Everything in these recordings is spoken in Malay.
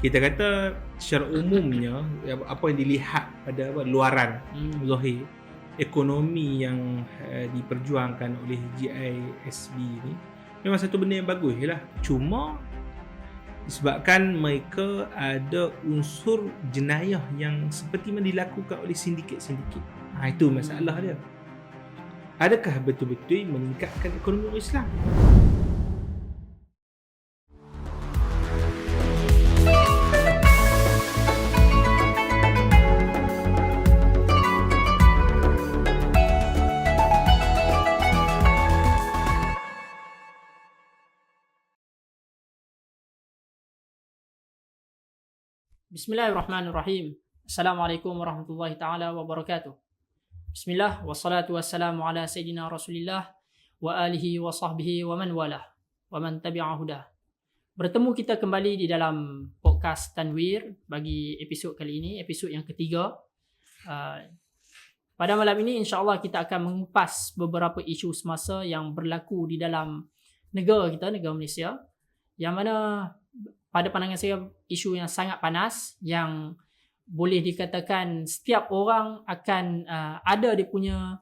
kita kata secara umumnya apa yang dilihat pada luaran zahir ekonomi yang diperjuangkan oleh GISB ni memang satu benda yang bagus lah. Cuma disebabkan mereka ada unsur jenayah yang seperti yang dilakukan oleh sindiket-sindiket. Itu masalah dia. Adakah betul-betul meningkatkan ekonomi orang Islam? Bismillahirrahmanirrahim. Assalamualaikum warahmatullahi ta'ala wabarakatuh. Bismillah, wassalatu wassalamu ala sayyidina Rasulillah wa alihi wa sahbihi wa man walah wa man tabi'a hudah. Bertemu kita kembali di dalam podcast Tanwir bagi episod kali ini, episod yang ketiga. Pada malam ini insya-Allah kita akan mengupas beberapa isu semasa yang berlaku di dalam negara kita, negara Malaysia, yang mana pada pandangan saya isu yang sangat panas yang boleh dikatakan setiap orang akan ada dia punya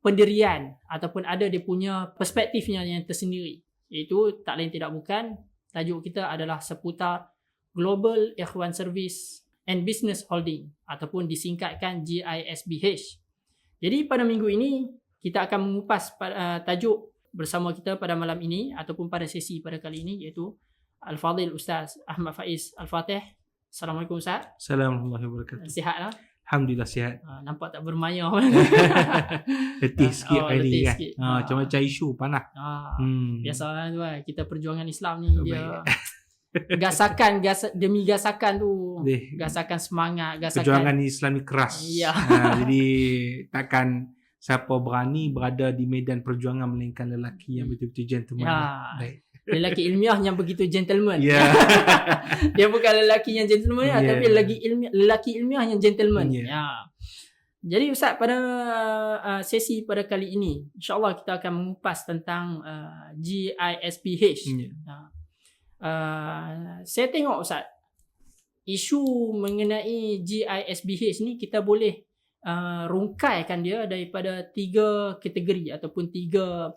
pendirian ataupun ada dia punya perspektifnya yang tersendiri, iaitu tak lain tidak bukan tajuk kita adalah seputar Global Ikhwan Service and Business Holding ataupun disingkatkan GISBH. Jadi pada minggu ini kita akan mengupas tajuk bersama kita pada malam ini ataupun pada sesi pada kali ini, iaitu Al-Fadhil Ustaz Ahmad Faiz Al-Fatih. Assalamualaikum Ustaz. Assalamualaikum warahmatullahi wabarakatuh. Sihat lah? Alhamdulillah sihat. Nampak tak bermaya. Letih sikit hari ni kan. Sikit. Macam isu panas. Biasalah tu kan. Kita perjuangan Islam ni dia gasakan demi gasakan tu. Gasakan semangat, gasakan perjuangan Islam ni keras. Ya. Jadi takkan siapa berani berada di medan perjuangan melainkan lelaki yang betul-betul gentleman. Ya. Lelaki ilmiah yang begitu gentleman. Yeah. Dia bukan lelaki yang gentleman tapi lelaki ilmiah yang gentleman. Jadi Ustaz, pada sesi pada kali ini insya-Allah kita akan mengupas tentang GISBH. Saya tengok Ustaz, isu mengenai GISBH ni kita boleh rungkaikan dia daripada 3 kategori ataupun 3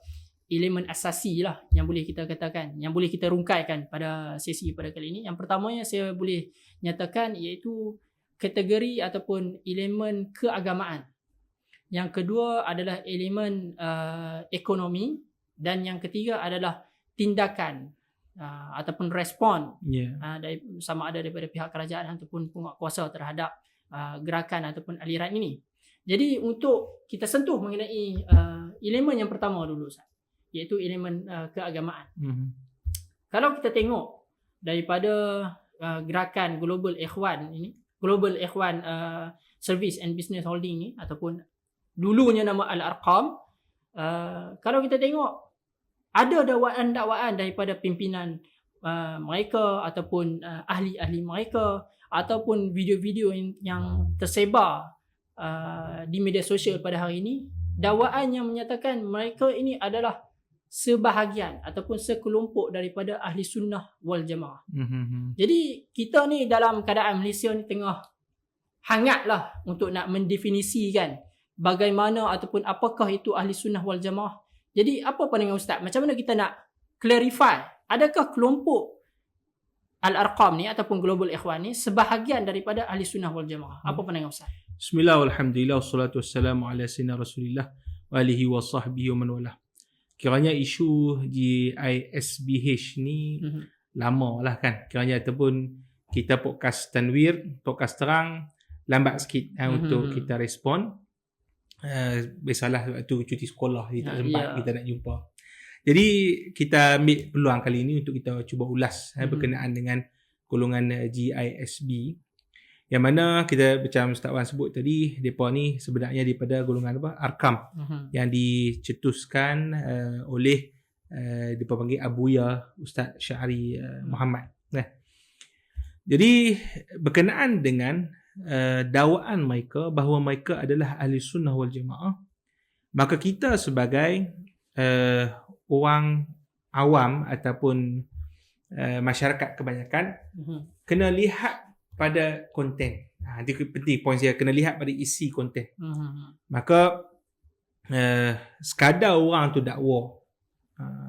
elemen asasi lah yang boleh kita katakan, yang boleh kita rungkaikan pada sesi pada kali ini. Yang pertamanya saya boleh nyatakan iaitu kategori ataupun elemen keagamaan. Yang kedua adalah elemen ekonomi, dan yang ketiga adalah tindakan ataupun respon sama ada daripada pihak kerajaan ataupun penguatkuasa terhadap gerakan ataupun aliran ini. Jadi untuk kita sentuh mengenai elemen yang pertama dulu Ustaz, iaitu elemen keagamaan. Kalau kita tengok daripada gerakan Global Ikhwan ini, Global Ikhwan Service and Business Holding ni ataupun dulunya nama Al-Arqam, kalau kita tengok ada dakwaan-dakwaan daripada pimpinan mereka ataupun ahli-ahli mereka ataupun video-video yang tersebar di media sosial pada hari ini, dakwaan yang menyatakan mereka ini adalah sebahagian ataupun sekelompok daripada ahli sunnah wal jamaah. Jadi kita ni dalam keadaan Malaysia ni tengah hangat lah untuk nak mendefinisikan bagaimana ataupun apakah itu ahli sunnah wal jamaah. Jadi apa pandangan Ustaz? Macam mana kita nak clarify, adakah kelompok Al-Arqam ni ataupun Global Ikhwan ni sebahagian daripada ahli sunnah wal jamaah? Apa pandangan Ustaz? Bismillah, alhamdulillah, wassalatu wassalamu ala sayyidina Rasulillah wa alihi wa sahbihi wa man walah. Kiranya isu GISBH ni lama lah kan. Kiranya ataupun kita podcast Tanwir, podcast terang, lambat sikit untuk kita respon. Biasalah waktu cuti sekolah kita tak sempat kita nak jumpa. Jadi kita ambil peluang kali ini untuk kita cuba ulas berkenaan dengan golongan GISB. Yang mana kita macam Ustaz Wan sebut tadi, mereka ni sebenarnya daripada golongan apa? Arkam yang dicetuskan oleh mereka panggil Abuya Ustaz Syahri Muhammad. Jadi berkenaan dengan dakwaan mereka bahawa mereka adalah ahli sunnah wal jamaah, maka kita sebagai orang awam ataupun masyarakat kebanyakan kena lihat pada konten. Itu penting poin saya, kena lihat pada isi konten. Maka sekadar orang tu dakwa,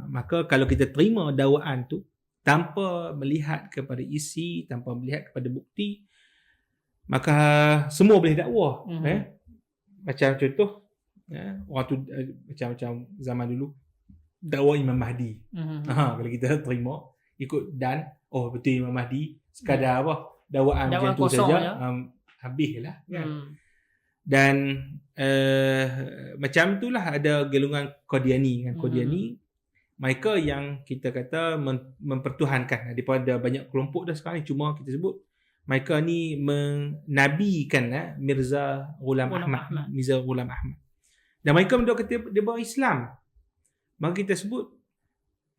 maka kalau kita terima dakwaan tu tanpa melihat kepada isi, tanpa melihat kepada bukti, maka semua boleh dakwa. Macam contoh, orang tu macam zaman dulu dakwa Imam Mahdi. Kalau kita terima ikut dan betul Imam Mahdi, sekadar dakwaan macam tu saja, habislah kan. Dan macam itulah ada golongan Qadiani kan. Qadiani mereka yang kita kata mempertuhankan, daripada banyak kelompok dah sekarang ni, cuma kita sebut mereka ni menabikan Mirza Ghulam Ahmad. Dan mereka mendok kata dia berislam. Maka kita sebut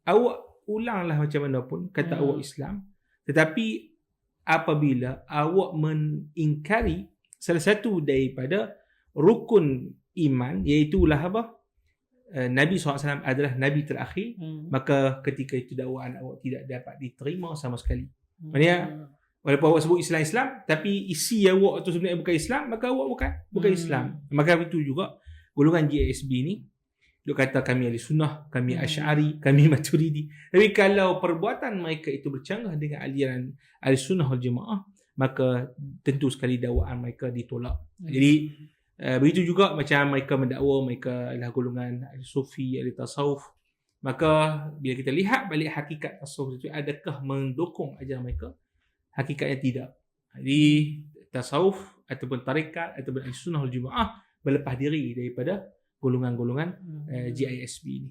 awak ulanglah macam mana pun kata awak Islam, tetapi apabila awak mengingkari salah satu daripada rukun iman, iaitulah Nabi SAW adalah Nabi terakhir, maka ketika itu dakwaan awak tidak dapat diterima sama sekali. Maksudnya walaupun awak sebut Islam, tapi isi awak tu sebenarnya bukan Islam, maka awak bukan Islam. Maka itu juga golongan GISB ni dia kata kami ahli sunnah, kami Asy'ari, kami Maturidi. Tapi kalau perbuatan mereka itu bercanggah dengan aliran ahli sunnah wal jamaah, maka tentu sekali dakwaan mereka ditolak. Jadi begitu juga macam mereka mendakwa mereka adalah golongan ahli sufi, ahli tasawuf. Maka bila kita lihat balik hakikat tasawuf itu, adakah mendukung ajaran mereka? Hakikatnya tidak. Jadi tasawuf ataupun tarekat ataupun ahli sunnah wal jamaah berlepas diri daripada golongan-golongan GISB ni.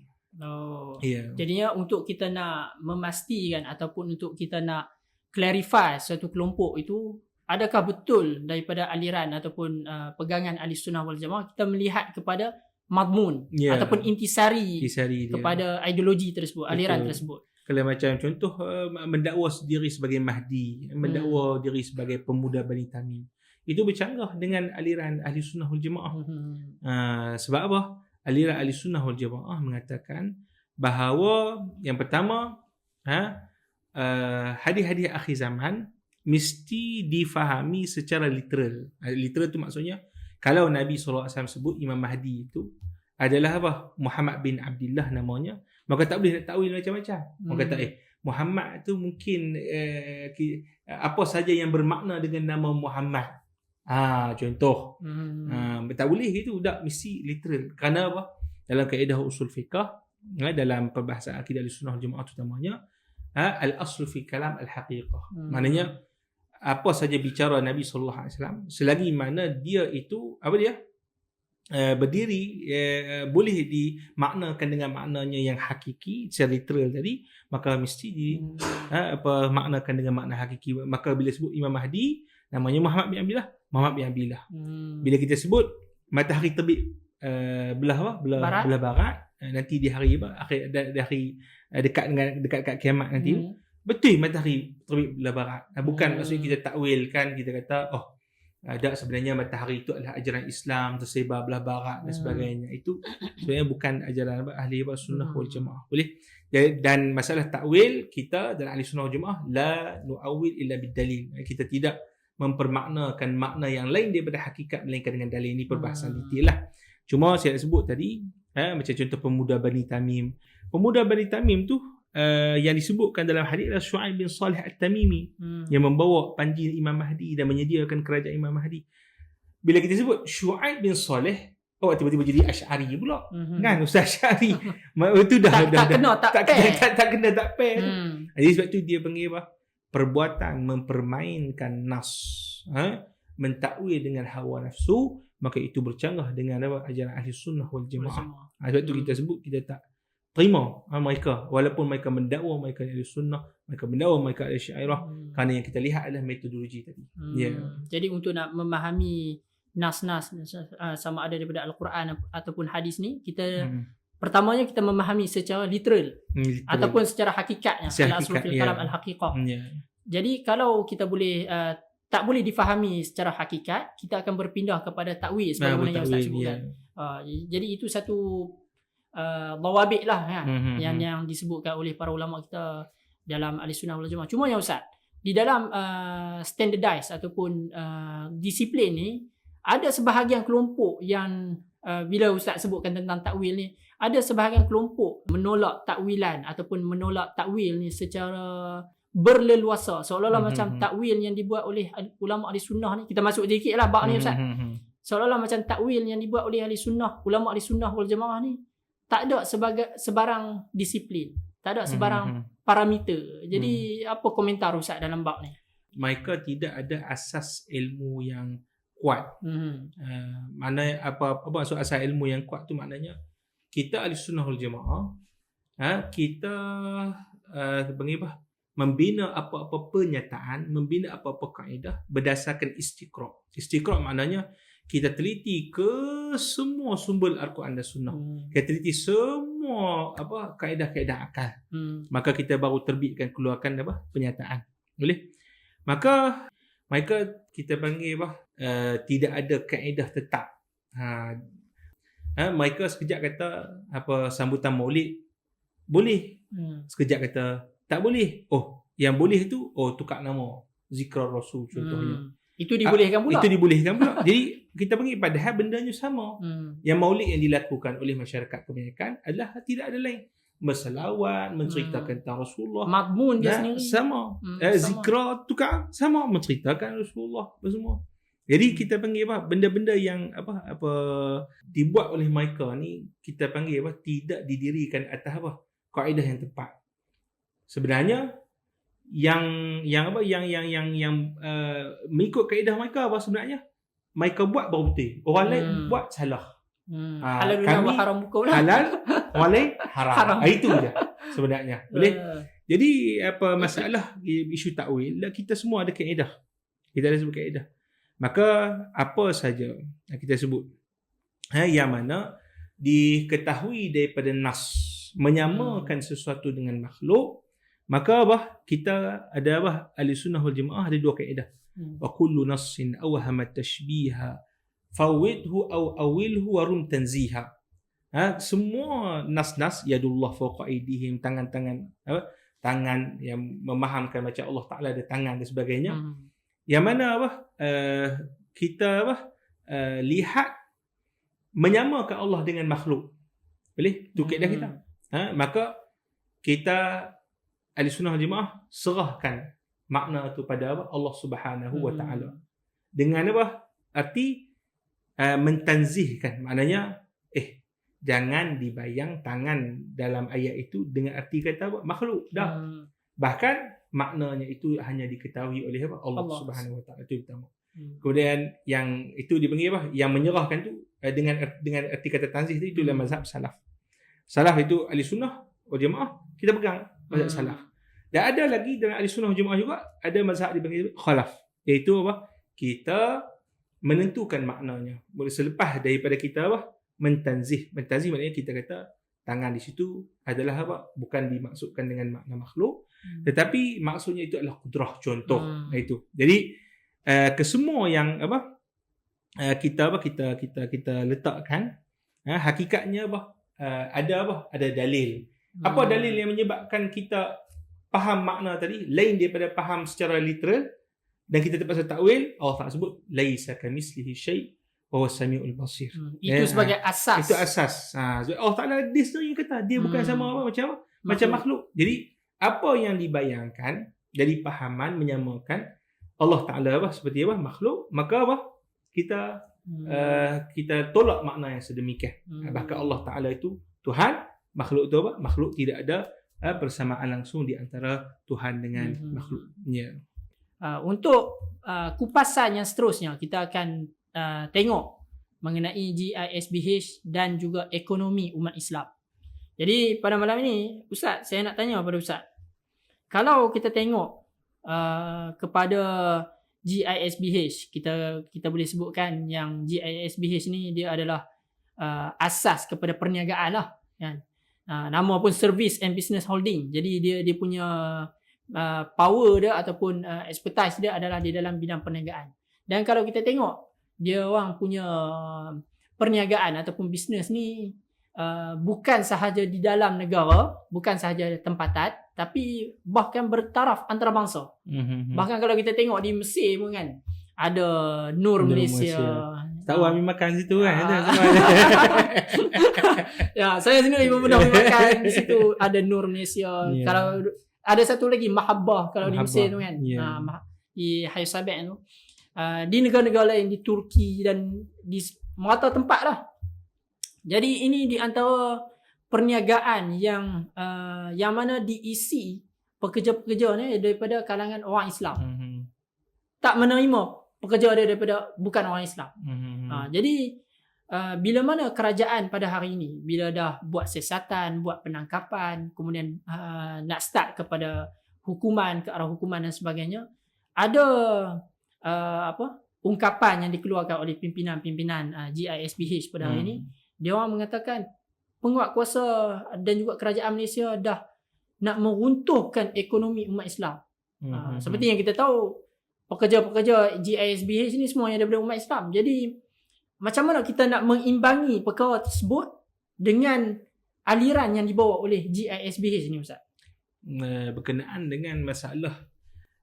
Jadinya untuk kita nak memastikan ataupun untuk kita nak clarify suatu kelompok itu, adakah betul daripada aliran ataupun pegangan ahli sunnah wal jamaah, kita melihat kepada madmun ataupun intisari kepada ideologi tersebut, aliran tersebut. Kalau macam contoh mendakwa diri sebagai Mahdi, mendakwa diri sebagai pemuda Bani Tamim, itu bercanggah dengan aliran ahli sunnah wal jamaah. Sebab apa? Aliran ahli sunnah wal jamaah mengatakan bahawa yang pertama, hadis-hadis akhir zaman mesti difahami secara literal. Literal tu maksudnya kalau Nabi SAW sebut Imam Mahdi itu adalah Muhammad bin Abdullah namanya, maka tak boleh nak takwil macam-macam. Orang kata Muhammad tu mungkin apa saja yang bermakna dengan nama Muhammad. Contoh. Tak boleh gitu, tak mesti literal. Kerana apa? Dalam kaedah usul fiqh, dalam perbahasan akidah Ahlussunnah wal Jamaah terutamanya, al-aslu fi kalam al-haqiqah. Maknanya apa saja bicara Nabi sallallahu alaihi wasallam, selagi mana dia itu berdiri boleh dimaknakan dengan maknanya yang hakiki secara literal tadi, maka mesti maknakan dengan makna hakiki. Maka bila sebut Imam Mahdi, namanya Muhammad bin Abdullah. Bila kita sebut matahari terbit belah barat, nanti di hari dekat kiamat nanti, betul matahari terbit belah barat. Bukan maksudnya kita takwilkan, kita kata tak, sebenarnya matahari itu adalah ajaran Islam tersebar belah barat dan sebagainya. Itu sebenarnya bukan ajaran ahli sunnah wal jamaah. Boleh. Dan masalah takwil, kita dalam ahli sunnah wal jamaah la nu'awil illa bid-dalil. Kita tidak mempermaknakan makna yang lain daripada hakikat melainkan dengan dalil. Ini perbahasan detail lah. Cuma saya sebut tadi, macam contoh pemuda Bani Tamim. Pemuda Bani Tamim tu yang disebutkan dalam hadis adalah Syu'aib bin Salih At-Tamimi, yang membawa panji Imam Mahdi dan menyediakan kerajaan Imam Mahdi. Bila kita sebut Syu'aib bin Salih, tiba-tiba jadi Asy'ari pula. Kan Ustaz Asy'ari. Itu dah tak kena tak pair. Jadi sebab tu dia panggil perbuatan mempermainkan nas, mentakwil dengan hawa nafsu, maka itu bercanggah dengan ajaran ahli sunnah wal jamaah. Sebab tu kita sebut, kita tak terima mereka, walaupun mereka mendakwa mereka ahli sunnah, mereka mendakwa mereka ahli syairah, kerana yang kita lihat adalah metodologi tadi. Jadi untuk nak memahami nas-nas sama ada daripada Al-Quran ataupun hadis ni, kita pertamanya kita memahami secara literal. Ataupun secara hakikatnya, al-aslu fil kalam al-haqiqah. Jadi kalau kita boleh tak boleh difahami secara hakikat, kita akan berpindah kepada takwil sebagaimana yang Ustaz sebutkan. Jadi itu satu dawabit lah yang disebutkan oleh para ulama kita dalam Ahli Sunnah wal Jamaah. Cuma ya Ustaz, di dalam standardized ataupun disiplin ni, ada sebahagian kelompok yang bila Ustaz sebutkan tentang takwil ni, ada sebahagian kelompok menolak takwilan ataupun menolak takwil ni secara berleluasa, seolah-olah macam takwil yang dibuat oleh ulama ahli sunnah ni, kita masuk sedikit lah bab ni Ustaz, seolah-olah macam takwil yang dibuat oleh ahli sunnah, ulama ahli sunnah wal jamaah ni tak ada sebarang disiplin, tak ada sebarang parameter. Jadi apa komentar Ustaz dalam bab ni? Mereka tidak ada asas ilmu yang kuat. Mana apa maksud asas ilmu yang kuat tu? Maknanya kita ahli sunnah wal jamaah, kita membina apa-apa pernyataan, membina apa-apa kaedah berdasarkan istiqra'. Istiqra' maknanya kita teliti ke semua sumber Al-Quran dan Sunnah. Kita teliti semua kaedah-kaedah akal. Maka kita baru terbitkan, keluarkan pernyataan. Boleh? Maka mereka kita panggil tidak ada kaedah tetap. Mereka sekejap kata sambutan Maulid boleh. Sekejap kata tak boleh. Yang boleh tu tukar nama zikrar Rasul contohnya. Itu dibolehkan pula. Itu dibolehkan pula. Jadi kita panggil padahal bendanya sama. Yang Maulid yang dilakukan oleh masyarakat kebanyakan adalah tidak ada lain, berselawat, menceritakan tentang Rasulullah. Madmun dia sendiri sama. Zikrar tukar sama, menceritakan Rasulullah semua. Jadi kita panggil benda-benda yang dibuat oleh mereka ni, kita panggil tidak didirikan atas kaedah yang tepat. Sebenarnya yang mengikut kaedah mereka sebenarnya mereka buat baru betul, orang lain buat salah. Halal kami haram buka pula. Halal, orang lain haram. Itu je sebenarnya. Boleh? Jadi masalah isu takwil, kita semua ada kaedah. Kita ada sebut kaedah. Maka apa saja kita sebut yang mana diketahui daripada nas menyamakan sesuatu dengan makhluk, maka kita ada ahli sunnah wal jamaah ada dua kaedah. Wa kullu nassin awhama tashbiha fawidhu aw awilhu wa rum tanziha. Semua nas-nas yadullah fawqa aydihim, tangan-tangan tangan yang memahamkan macam Allah Taala ada tangan dan sebagainya. Yang mana kita lihat menyamakan Allah dengan makhluk. Boleh? Tu kaedah kita. Maka kita ahli sunnah wal jamaah serahkan makna tu pada Allah Subhanahu wa taala. Dengan arti mentanzihkan, maknanya jangan dibayang tangan dalam ayat itu dengan arti kata makhluk dah. Bahkan maknanya itu hanya diketahui oleh Allah Subhanahu wa taala, itu pertama. Kemudian yang itu dipanggil yang menyerahkan tu dengan arti kata tanzih itu adalah mazhab salaf. Salaf itu ahli sunnah wal jamaah, kita pegang mazhab salaf. Dan ada lagi dalam ahli sunnah wal jamaah juga ada mazhab dipanggil khalaf, iaitu kita menentukan maknanya selepas daripada kita mentanzih. Mentanzih maknanya kita kata tangan di situ adalah bukan dimaksudkan dengan makna makhluk, tetapi maksudnya itu adalah qudrah, contoh. Itu. Jadi kesemua yang kita letakkan, hakikatnya ada dalil. Apa dalil yang menyebabkan kita faham makna tadi lain daripada faham secara literal, dan kita terpaksa takwil? Allah Taala sebut laisa kamitslihi syai' wa huwas samiul basir. Itu sebagai asas. Itu asas. Allah Taala dia sendiri kata dia bukan sama macam makhluk. Jadi apa yang dibayangkan dari pahaman menyamakan Allah Taala seperti makhluk, maka kita kita tolak makna yang sedemikian. Bahkan Allah Taala itu Tuhan, makhluk itu makhluk, tidak ada persamaan langsung di antara Tuhan dengan makhluknya. Untuk kupasan yang seterusnya, kita akan tengok mengenai GISBH dan juga ekonomi umat Islam. Jadi pada malam ini, Ustaz, saya nak tanya kepada Ustaz, kalau kita tengok kepada GISBH, kita boleh sebutkan yang GISBH ni dia adalah asas kepada perniagaan lah, kan? Nama pun Service and Business Holding. Jadi dia punya power dia ataupun expertise dia adalah di dalam bidang perniagaan. Dan kalau kita tengok dia orang punya perniagaan ataupun bisnes ni bukan sahaja di dalam negara, bukan sahaja tempatan, tapi bahkan bertaraf antarabangsa. Bahkan kalau kita tengok di Mesir pun kan, ada Nur Malaysia. Tahu Amin makan situ kan? Ya, saya sendiri pun pernah makan di situ, ada Nur Malaysia. Kalau ada satu lagi Mahabbah kalau di Mesir tu kan. Di Hayasabek tu. Di negara-negara lain, di Turki dan di merata tempat lah. Jadi ini di antara perniagaan yang mana diisi pekerja-pekerja ni daripada kalangan orang Islam. Tak menerima pekerja dia daripada bukan orang Islam. Jadi bila mana kerajaan pada hari ini, bila dah buat siasatan, buat penangkapan, kemudian nak start kepada hukuman, ke arah hukuman dan sebagainya, ada ungkapan yang dikeluarkan oleh pimpinan-pimpinan GISBH pada hari ini. Dia orang mengatakan penguat kuasa dan juga kerajaan Malaysia dah nak meruntuhkan ekonomi umat Islam. Seperti yang kita tahu, pekerja-pekerja GISBH ni semuanya daripada umat Islam. Jadi macam mana kita nak mengimbangi perkara tersebut dengan aliran yang dibawa oleh GISBH ni, Ustaz? Berkenaan dengan masalah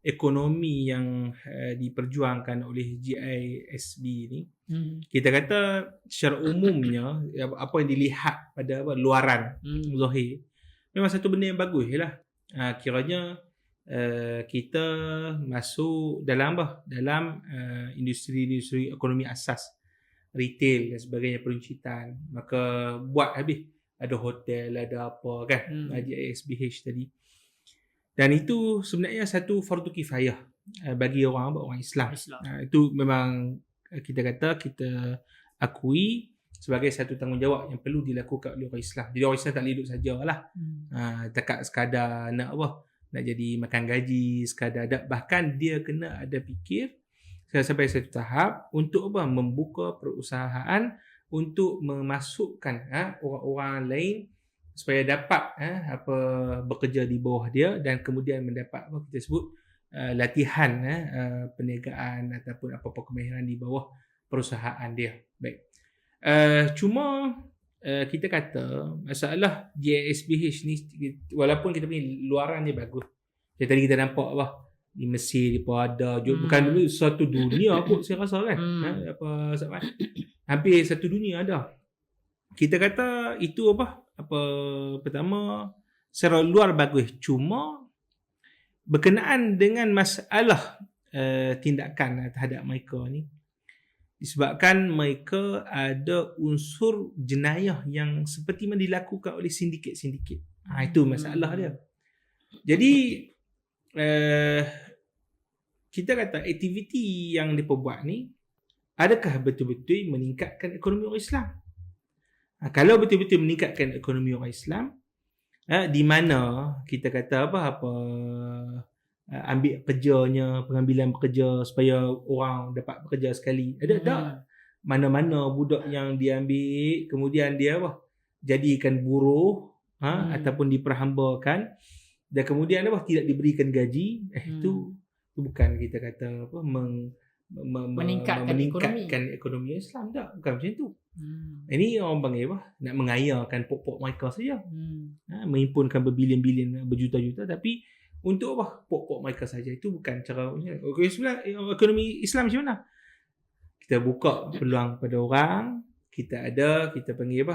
ekonomi yang diperjuangkan oleh GISB ni, kita kata secara umumnya apa yang dilihat pada luaran zahir memang satu benda yang bagus lah. Kiranya kita masuk dalam industri ekonomi asas, retail dan sebagainya, peruncitan, maka buat habis, ada hotel, ada apa kan, GISBH tadi. Dan itu sebenarnya satu fardu kifayah bagi orang Islam. Itu memang kita akui sebagai satu tanggungjawab yang perlu dilakukan oleh orang Islam. Jadi orang Islam tak boleh duduk sajalah. Takat sekadar nak jadi makan gaji, sekadar ada. Bahkan dia kena ada fikir sampai satu tahap untuk membuka perusahaan untuk memasukkan orang-orang lain supaya dapat bekerja di bawah dia dan kemudian mendapat kita sebut latihan perniagaan ataupun apa-apa kemahiran di bawah perusahaan dia. Baik. Cuma kita kata masalah GISBH ni, walaupun kita punya luaran dia bagus. Jadi tadi kita nampak di Mesir dia ada, bukan satu dunia kot saya rasa kan. Hampir satu dunia ada. Kita kata itu pertama secara luar bagus, cuma berkenaan dengan masalah tindakan terhadap mereka ni disebabkan mereka ada unsur jenayah yang seperti mana dilakukan oleh sindiket-sindiket. Itu masalah dia. Jadi kita kata aktiviti yang diperbuat ni adakah betul-betul meningkatkan ekonomi orang Islam? Kalau betul-betul meningkatkan ekonomi orang Islam, di mana kita kata ambil kerjanya, pengambilan pekerja supaya orang dapat bekerja sekali. Ada tak? Mana-mana budak yang diambil kemudian dia jadikan buruh ataupun diperhambakan dan kemudian tidak diberikan gaji, itu bukan kita kata meningkatkan ekonomi Islam. Tak, bukan macam tu. Ini orang panggil nak mengayakan pokok mereka saja. Menghimpunkan berbilion-bilion, berjuta-juta, tapi untuk pokok mereka saja. Itu bukan cara ekonomi Islam macam mana. Kita buka peluang pada orang, kita panggil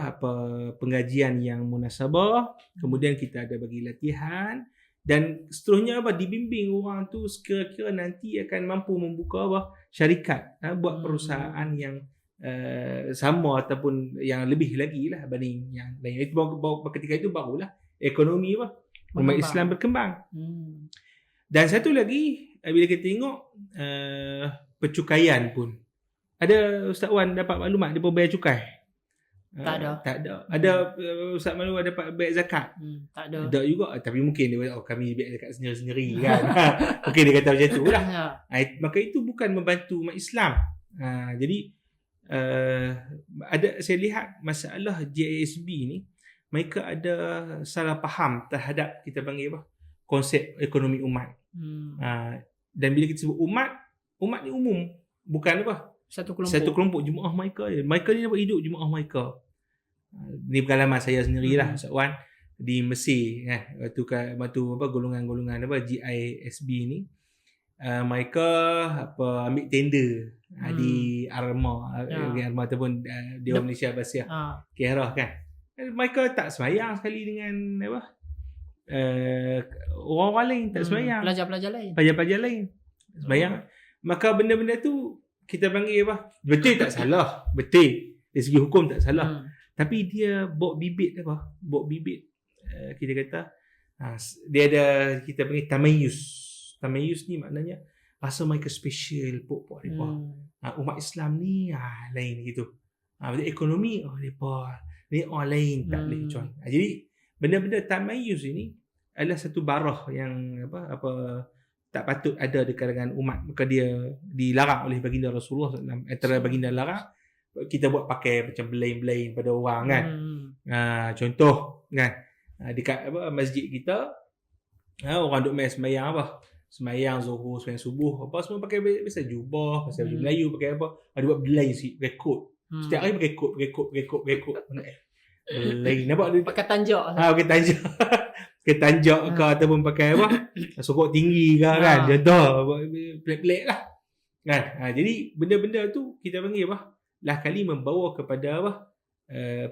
pengajian yang munasabah, kemudian kita ada bagi latihan, dan seterusnya dibimbing orang tu sekira-kira nanti akan mampu membuka syarikat, buat perusahaan yang sama ataupun yang lebih lagi lah banding yang lain. Itu ketika itu barulah ekonomi umat Islam berkembang. Dan satu lagi, bila kita tengok percukaian pun, ada Ustaz Wan dapat maklumat dia pun bayar cukai? Tak ada. Ada Ustaz Malu dapat bayar zakat? Tak ada. Tak juga, tapi mungkin dia kami bayar zakat sendiri-sendiri kan. Mungkin dia kata macam tu lah. Maka itu bukan membantu umat Islam. Jadi saya lihat masalah GISB ni, mereka ada salah faham terhadap kita panggil konsep ekonomi umat. Dan bila kita sebut umat ni umum, bukan satu kelompok jemaah mereka. Mereka ni dapat hidup jemaah mereka. Ni pengalaman saya sendirilah, Ustaz Wan. di Mesir waktu golongan-golongan GISB ni, mereka ambil tender di Arma Arma ataupun Dewan Malaysia Abbasiyah Khairah kan. Mereka tak sembahyang sekali dengan orang-orang lain, tak sembahyang. Pelajar-pelajar lain sembahyang. Maka benda-benda tu kita panggil betul tak salah, betul dari segi hukum tak salah. Tapi dia bawa bibit kita kata dia ada, kita panggil tamayus ni maknanya rasa mereka special pokok mereka. Umat Islam ni lain gitu. Ekonomi mereka ni orang lain tak boleh join. Jadi benda-benda tamayus ini adalah satu barah yang tak patut ada di kalangan umat. Maka dia dilarang oleh baginda Rasulullah SAW. Antara baginda larang, kita buat pakai macam belain-belain pada orang kan. Contoh kan, dekat masjid kita, orang duk main sembahyang sembahyang zuhur, sembahyang subuh, semua pakai biasa jubah, pakai baju Melayu, pakai ada buat belain sikit, pakai kot. Setiap hari pakai kot. Belain, nampak dia pakai tanjak. Pakai tanjak. Pakai tanjak ke ataupun pakai sokok tinggi ke kan. Contoh pelik-pelik lah kan. Jadi benda-benda tu kita panggil lah kali membawa kepada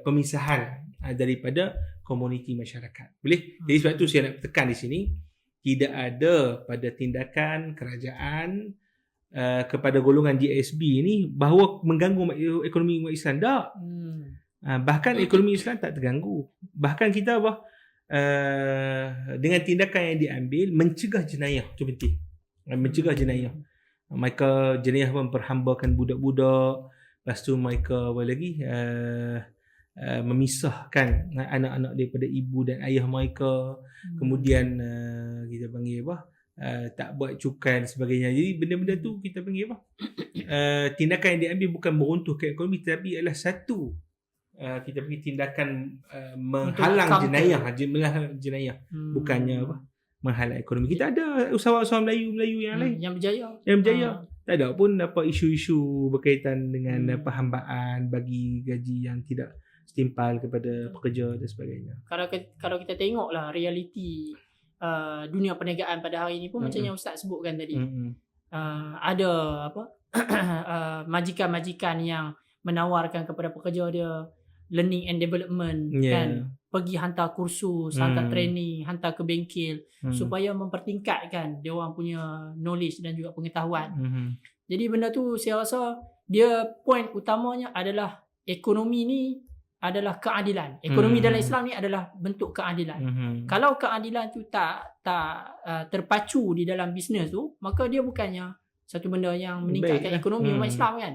pemisahan daripada komuniti masyarakat. Boleh? Jadi sebab tu saya nak tekan di sini, tidak ada pada tindakan kerajaan kepada golongan GISB ni bahawa mengganggu ekonomi umat Islam. Tak. Bahkan ekonomi Islam tak terganggu. Bahkan kita dengan tindakan yang diambil mencegah jenayah. Itu penting. Mencegah jenayah. Mereka jenayah memperhambakan budak-budak. Lepas tu mereka memisahkan anak-anak daripada ibu dan ayah mereka. Kemudian kita panggil tak buat cukai dan sebagainya. Jadi benda-benda tu kita panggil tindakan yang diambil bukan meruntuhkan ekonomi, tapi adalah satu kita panggil tindakan menghalang jenayah. Bukannya menghalang ekonomi. Kita ada usahawan-usahawan Melayu yang lain yang berjaya. Tak ada pun isu-isu berkaitan dengan perhambaan, bagi gaji yang tidak setimpal kepada pekerja dan sebagainya. Kalau kita tengoklah realiti dunia perniagaan pada hari ini pun macam yang Ustaz sebutkan tadi. Ada majikan-majikan yang menawarkan kepada pekerja dia learning and development kan, pergi hantar kursus, hantar training, hantar ke bengkel supaya mempertingkatkan dia orang punya knowledge dan juga pengetahuan. Jadi benda tu saya rasa dia point utamanya adalah ekonomi ni adalah keadilan. Ekonomi dalam Islam ni adalah bentuk keadilan. Kalau keadilan tu tak terpacu di dalam bisnes tu, maka dia bukannya satu benda yang meningkatkan ekonomi umat Islam kan.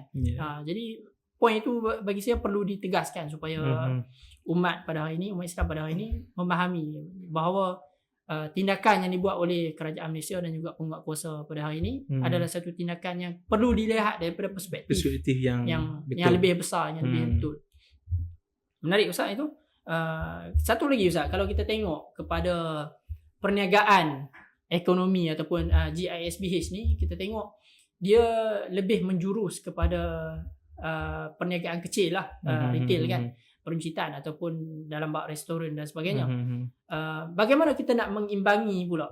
Jadi point itu bagi saya perlu ditegaskan supaya umat Islam pada hari ini memahami bahawa tindakan yang dibuat oleh kerajaan Malaysia dan juga penguatkuasa pada hari ini adalah satu tindakan yang perlu dilihat daripada perspektif yang lebih besar, yang lebih betul. Menarik Ustaz itu. Satu lagi Ustaz, kalau kita tengok kepada perniagaan ekonomi ataupun GISBH ni, kita tengok dia lebih menjurus kepada perniagaan kecil lah, retail kan, peruncitan ataupun dalam bab restoran dan sebagainya. Bagaimana kita nak mengimbangi pula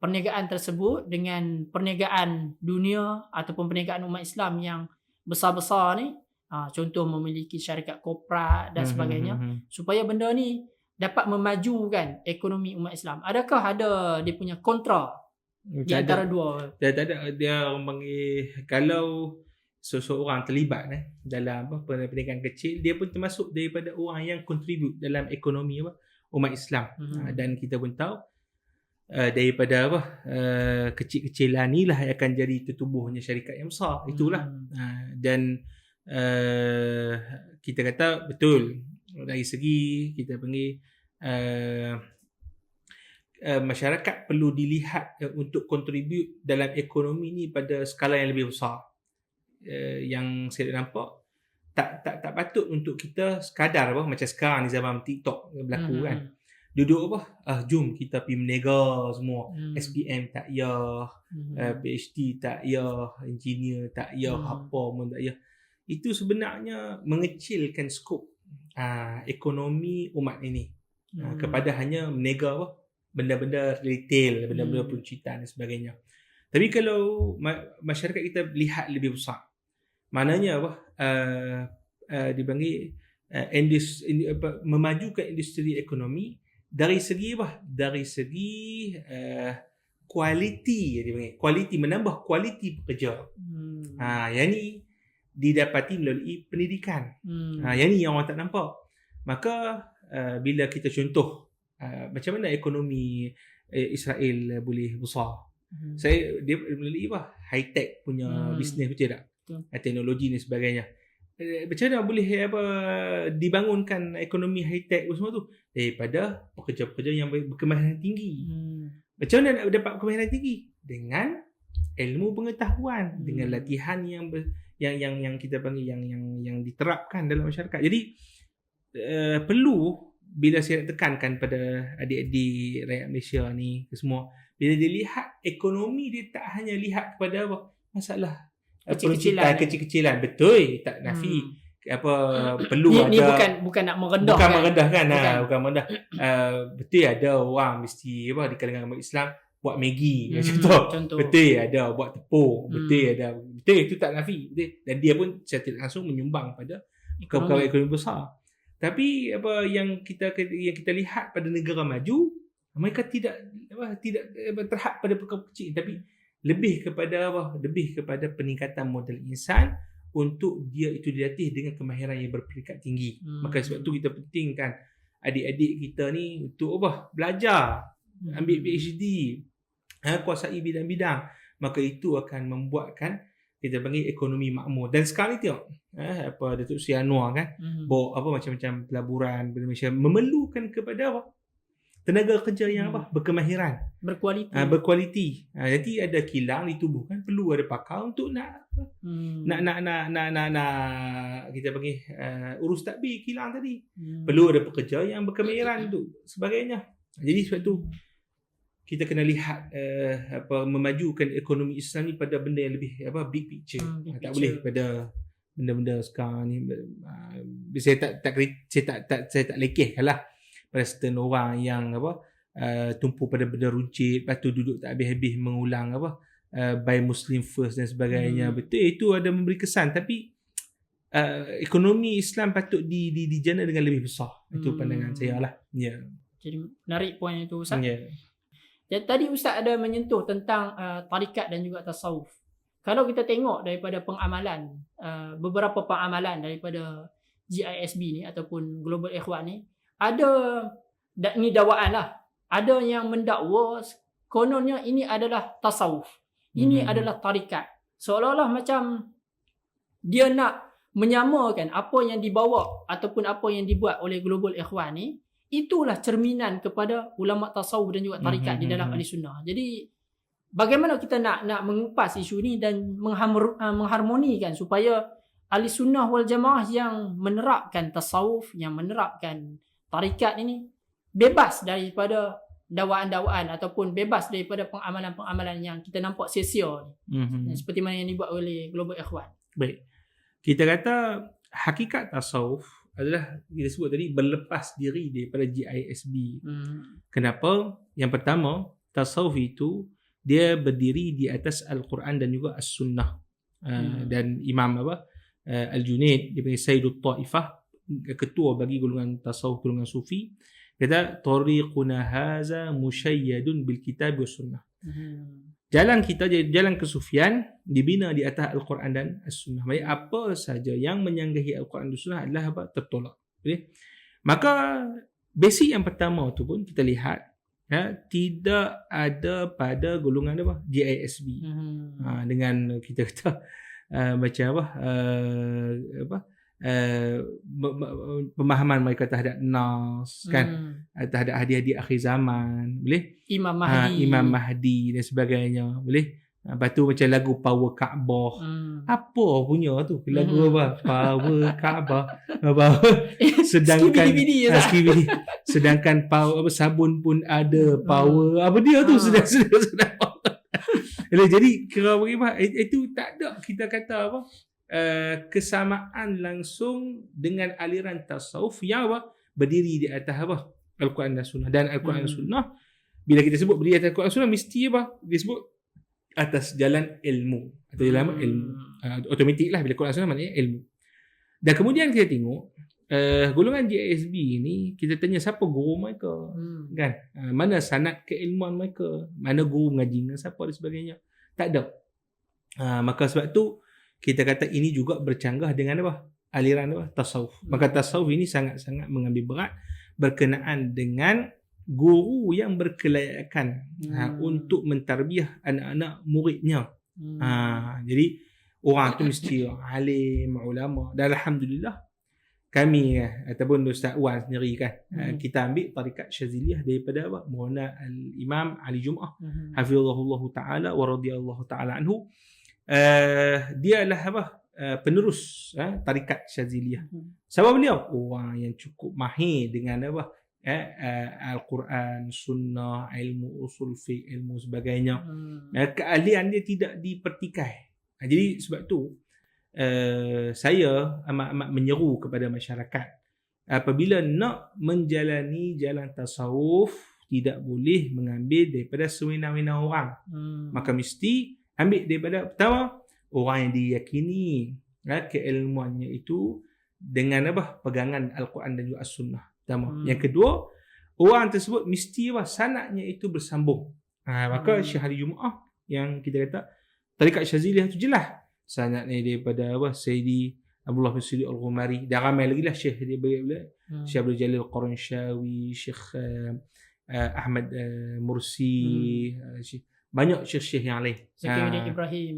perniagaan tersebut dengan perniagaan dunia ataupun perniagaan umat Islam yang besar-besar ni, contoh memiliki syarikat korporat dan sebagainya, supaya benda ni dapat memajukan ekonomi umat Islam. Adakah ada dia punya kontra di antara dua? Tak ada. Dia orang panggil, kalau seseorang terlibat dalam perniagaan kecil, dia pun termasuk daripada orang yang contribute dalam ekonomi umat Islam. Dan kita pun tahu daripada kecil-kecilan ni lah akan jadi tertubuhnya syarikat yang besar. Itulah. Dan kita kata betul dari segi kita panggil masyarakat perlu dilihat untuk contribute dalam ekonomi ni pada skala yang lebih besar. Yang saya nampak tak patut untuk kita sekadar macam sekarang di zaman TikTok berlaku kan, duduk jom kita pergi menega semua, SPM tak ya, PhD tak ya, engineer tak ya, apa pun tak ya. Itu sebenarnya mengecilkan skop ekonomi umat ini. kepada hanya menega benda-benda retail, benda-benda peruncitan dan sebagainya. Tapi kalau masyarakat kita lihat lebih besar, maknanya dipanggil memajukan industri ekonomi dari segi kualiti, dipanggil kualiti, menambah kualiti pekerja. Yang ni didapati melalui pendidikan. Yang ni yang orang tak nampak. Maka bila kita contoh macam mana ekonomi Israel boleh besar, dia melalui high tech punya bisnes, betul tak? Teknologi dan sebagainya. Macam mana boleh dibangunkan ekonomi high tech semua tu? Daripada pekerja-pekerja yang berkemahiran tinggi. Macam mana nak dapat kemahiran tinggi? Dengan ilmu pengetahuan, dengan latihan yang kita panggil yang diterapkan dalam masyarakat. Jadi perlu, bila saya nak tekankan pada adik-adik rakyat Malaysia ni semua, bila dia lihat ekonomi, dia tak hanya lihat kepada masalah kecil-kecilan. Betul, tak nafi. Perlu ni ada, bukan nak merendahkan. Bukan merendah. Betul ada orang mesti di kalangan umat Islam buat Maggi contoh. Betul ada buat tepung. Betul itu tak nafi. Betul. Dan dia pun secara tidak langsung menyumbang pada perkara ekonomi besar. Tapi yang kita lihat pada negara maju, mereka tidak terhad pada perkara kecil, tapi lebih kepada peningkatan modal insan untuk dia itu dilatih dengan kemahiran yang berperingkat tinggi. Maka sebab tu kita pentingkan adik-adik kita ni untuk belajar, ambil PhD, kuasai bidang-bidang. Maka itu akan membuatkan kita panggil ekonomi makmur. Dan sekarang ni tengok Datuk Seri Anwar kan, bawa macam-macam pelaburan Malaysia memerlukan kepada tenaga kerja yang berkemahiran, berkualiti. Jadi ada kilang ditubuhkan, perlu ada pakar untuk nak kita panggil urus tadbir kilang tadi. Perlu ada pekerja yang berkemahiran untuk sebagainya. Jadi sebab tu kita kena lihat memajukan ekonomi Islam ni pada benda yang lebih big picture. Tak boleh pada benda-benda sekarang ni. Saya tak lekehkanlah pada certain orang yang tumpu pada benda runcit, lepas tu duduk tak habis-habis mengulang buy Muslim first dan sebagainya. Betul, itu ada memberi kesan, tapi ekonomi Islam patut dijana dengan lebih besar. Itu pandangan saya lah. Jadi menarik poin itu, Ustaz. Dan tadi Ustaz ada menyentuh tentang tarikat dan juga tasawuf. Kalau kita tengok daripada pengamalan, beberapa pengamalan daripada GISB ni ataupun Global Ikhwan ni, ada ni dakwaan lah, ada yang mendakwa kononnya ini adalah tasawuf, ini adalah tarikat, seolah-olah macam dia nak menyamakan apa yang dibawa ataupun apa yang dibuat oleh Global Ikhwan ni, itulah cerminan kepada ulama tasawuf dan juga tarikat di dalam ahli sunnah. Jadi bagaimana kita nak mengupas isu ni dan mengharmonikan supaya ahli sunnah wal jamaah yang menerapkan tasawuf, yang menerapkan tarikat ini bebas daripada dakwaan-dakwaan ataupun bebas daripada pengamalan-pengamalan yang kita nampak sia-sia ni. Seperti mana yang dibuat oleh Global Ikhwan. Baik. Kita kata hakikat tasawuf adalah kita sebut tadi berlepas diri daripada GISB. Kenapa? Yang pertama, tasawuf itu dia berdiri di atas Al-Quran dan juga As-Sunnah. Dan Imam Al-Junaid, dia panggil Sayyidut Ta'ifah, ketua bagi golongan tasawuf, golongan sufi, kata tariquna haza musyayyadun bil kitab was sunnah. Jalan kita, jalan kesufian dibina di atas Al-Quran dan As-Sunnah. Maksudnya apa saja yang menyanggahi Al-Quran dan As-Sunnah adalah tertolak. Okay? Maka basic yang pertama tu pun kita lihat tidak ada pada golongan GISB. Dengan kita kata macam pemahaman mereka terhadap nas kan, terhadap hadiah-hadiah akhir zaman, boleh Imam Mahdi dan sebagainya, boleh. Lepas tu macam lagu Power Kaabah, apa punya tu lagu Power Kaabah, sedangkan power sabun pun ada power dia tu sedang. Jadi kira bagaimana itu tak ada kita kata kesamaan langsung dengan aliran tasawuf yang berdiri di atas Al-Quran dan Sunnah. Dan Al-Quran dan Sunnah, bila kita sebut berdiri atas Al-Quran dan Sunnah, mesti apa? Dia sebut atas jalan ilmu atau jalan ilmu. Automatik lah bila Quran dan Sunnah maknanya ilmu. Dan kemudian kita tengok golongan GISB ni, kita tanya siapa guru mereka, kan? Mana sanad keilmuan mereka, mana guru mengaji dengan siapa dan sebagainya. Tak ada. Maka sebab tu kita kata ini juga bercanggah dengan apa? Aliran apa? Tasawuf. Maka tasawuf ini sangat-sangat mengambil berat berkenaan dengan guru yang berkelayakan untuk mentarbiah anak-anak muridnya. Jadi orang tu mesti alim, ulama. Dan alhamdulillah kami ataupun Ustaz Wan sendiri kan, kita ambil tarikat Syaziliyah daripada apa? Maulana Al-Imam Ali Jum'ah hafizahullah ta'ala wa radiyallahu ta'ala anhu. Dia adalah apa? Penerus tarikat Syaziliyah. Sebab beliau orang yang cukup mahir dengan apa? Al-Quran, Sunnah, ilmu usul fiqh, ilmu sebagainya. Keahlian dia tidak dipertikai. Jadi sebab tu saya amat-amat menyeru kepada masyarakat, apabila nak menjalani jalan tasawuf, tidak boleh mengambil daripada sewenang-wenang orang. Maka mesti ambil daripada pertama orang yang diyakini keilmuannya itu dengan apa? Pegangan Al-Quran dan juga As-Sunnah. Pertama. Yang kedua, orang tersebut mesti apa? Sanadnya itu bersambung. Maka Syekh Ali Jum'ah yang kita kata tarikat Syaziliyah itu jelas sanadnya daripada apa? Sayyidi Abdullah bin Siddiq Al-Ghumari, dan ramai lagi lah Syekh dia Syekh Abdul Jalil Al-Quranshawi, Syekh Ahmad Mursi, banyak syekh-syekh yang lain. Zakiuddin Ibrahim,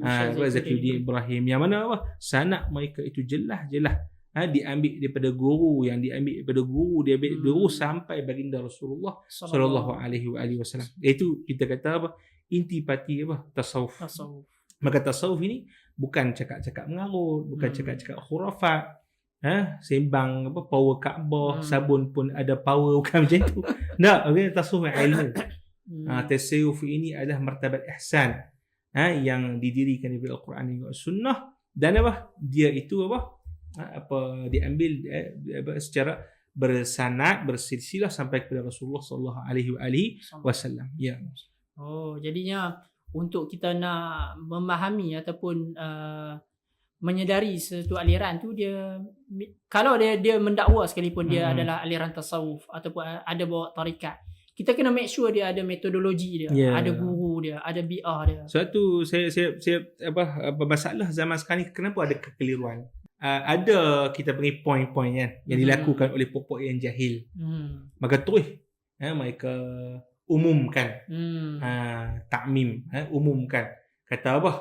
Zakiuddin Ibrahim, yang mana apa? Sanad mereka itu jelas-jelas diambil daripada guru, yang diambil daripada guru, dia ambil guru sampai baginda Rasulullah sallallahu alaihi wasallam. Itu kita kata apa? Intipati apa? Tasawuf. Maka tasawuf ini bukan cakap-cakap mengarut, bukan cakap-cakap khurafat. Sembang apa? Power Kaabah, sabun pun ada power, bukan macam tu. Tak, okay? Tasawuf ilmu. Tasawuf ini adalah martabat ihsan yang didirikan daripada Al-Quran dan Sunnah, dan apa? Dia itu apa? Diambil secara bersanad, bersilsilah sampai kepada Rasulullah sallallahu alaihi wasallam. Ya. Jadinya untuk kita nak memahami ataupun menyedari satu aliran tu, dia kalau dia mendakwa sekalipun dia adalah aliran tasawuf ataupun ada bawa tarikat, kita kena make sure dia ada metodologi dia, ada guru dia, ada bi'ah dia. Sebab tu saya apa masalah zaman sekarang ni, kenapa ada kekeliruan? Ada kita panggil poin-poin kan yang dilakukan oleh pokok yang jahil. Maka terus mereka umumkan, takmim, umumkan, kata apa?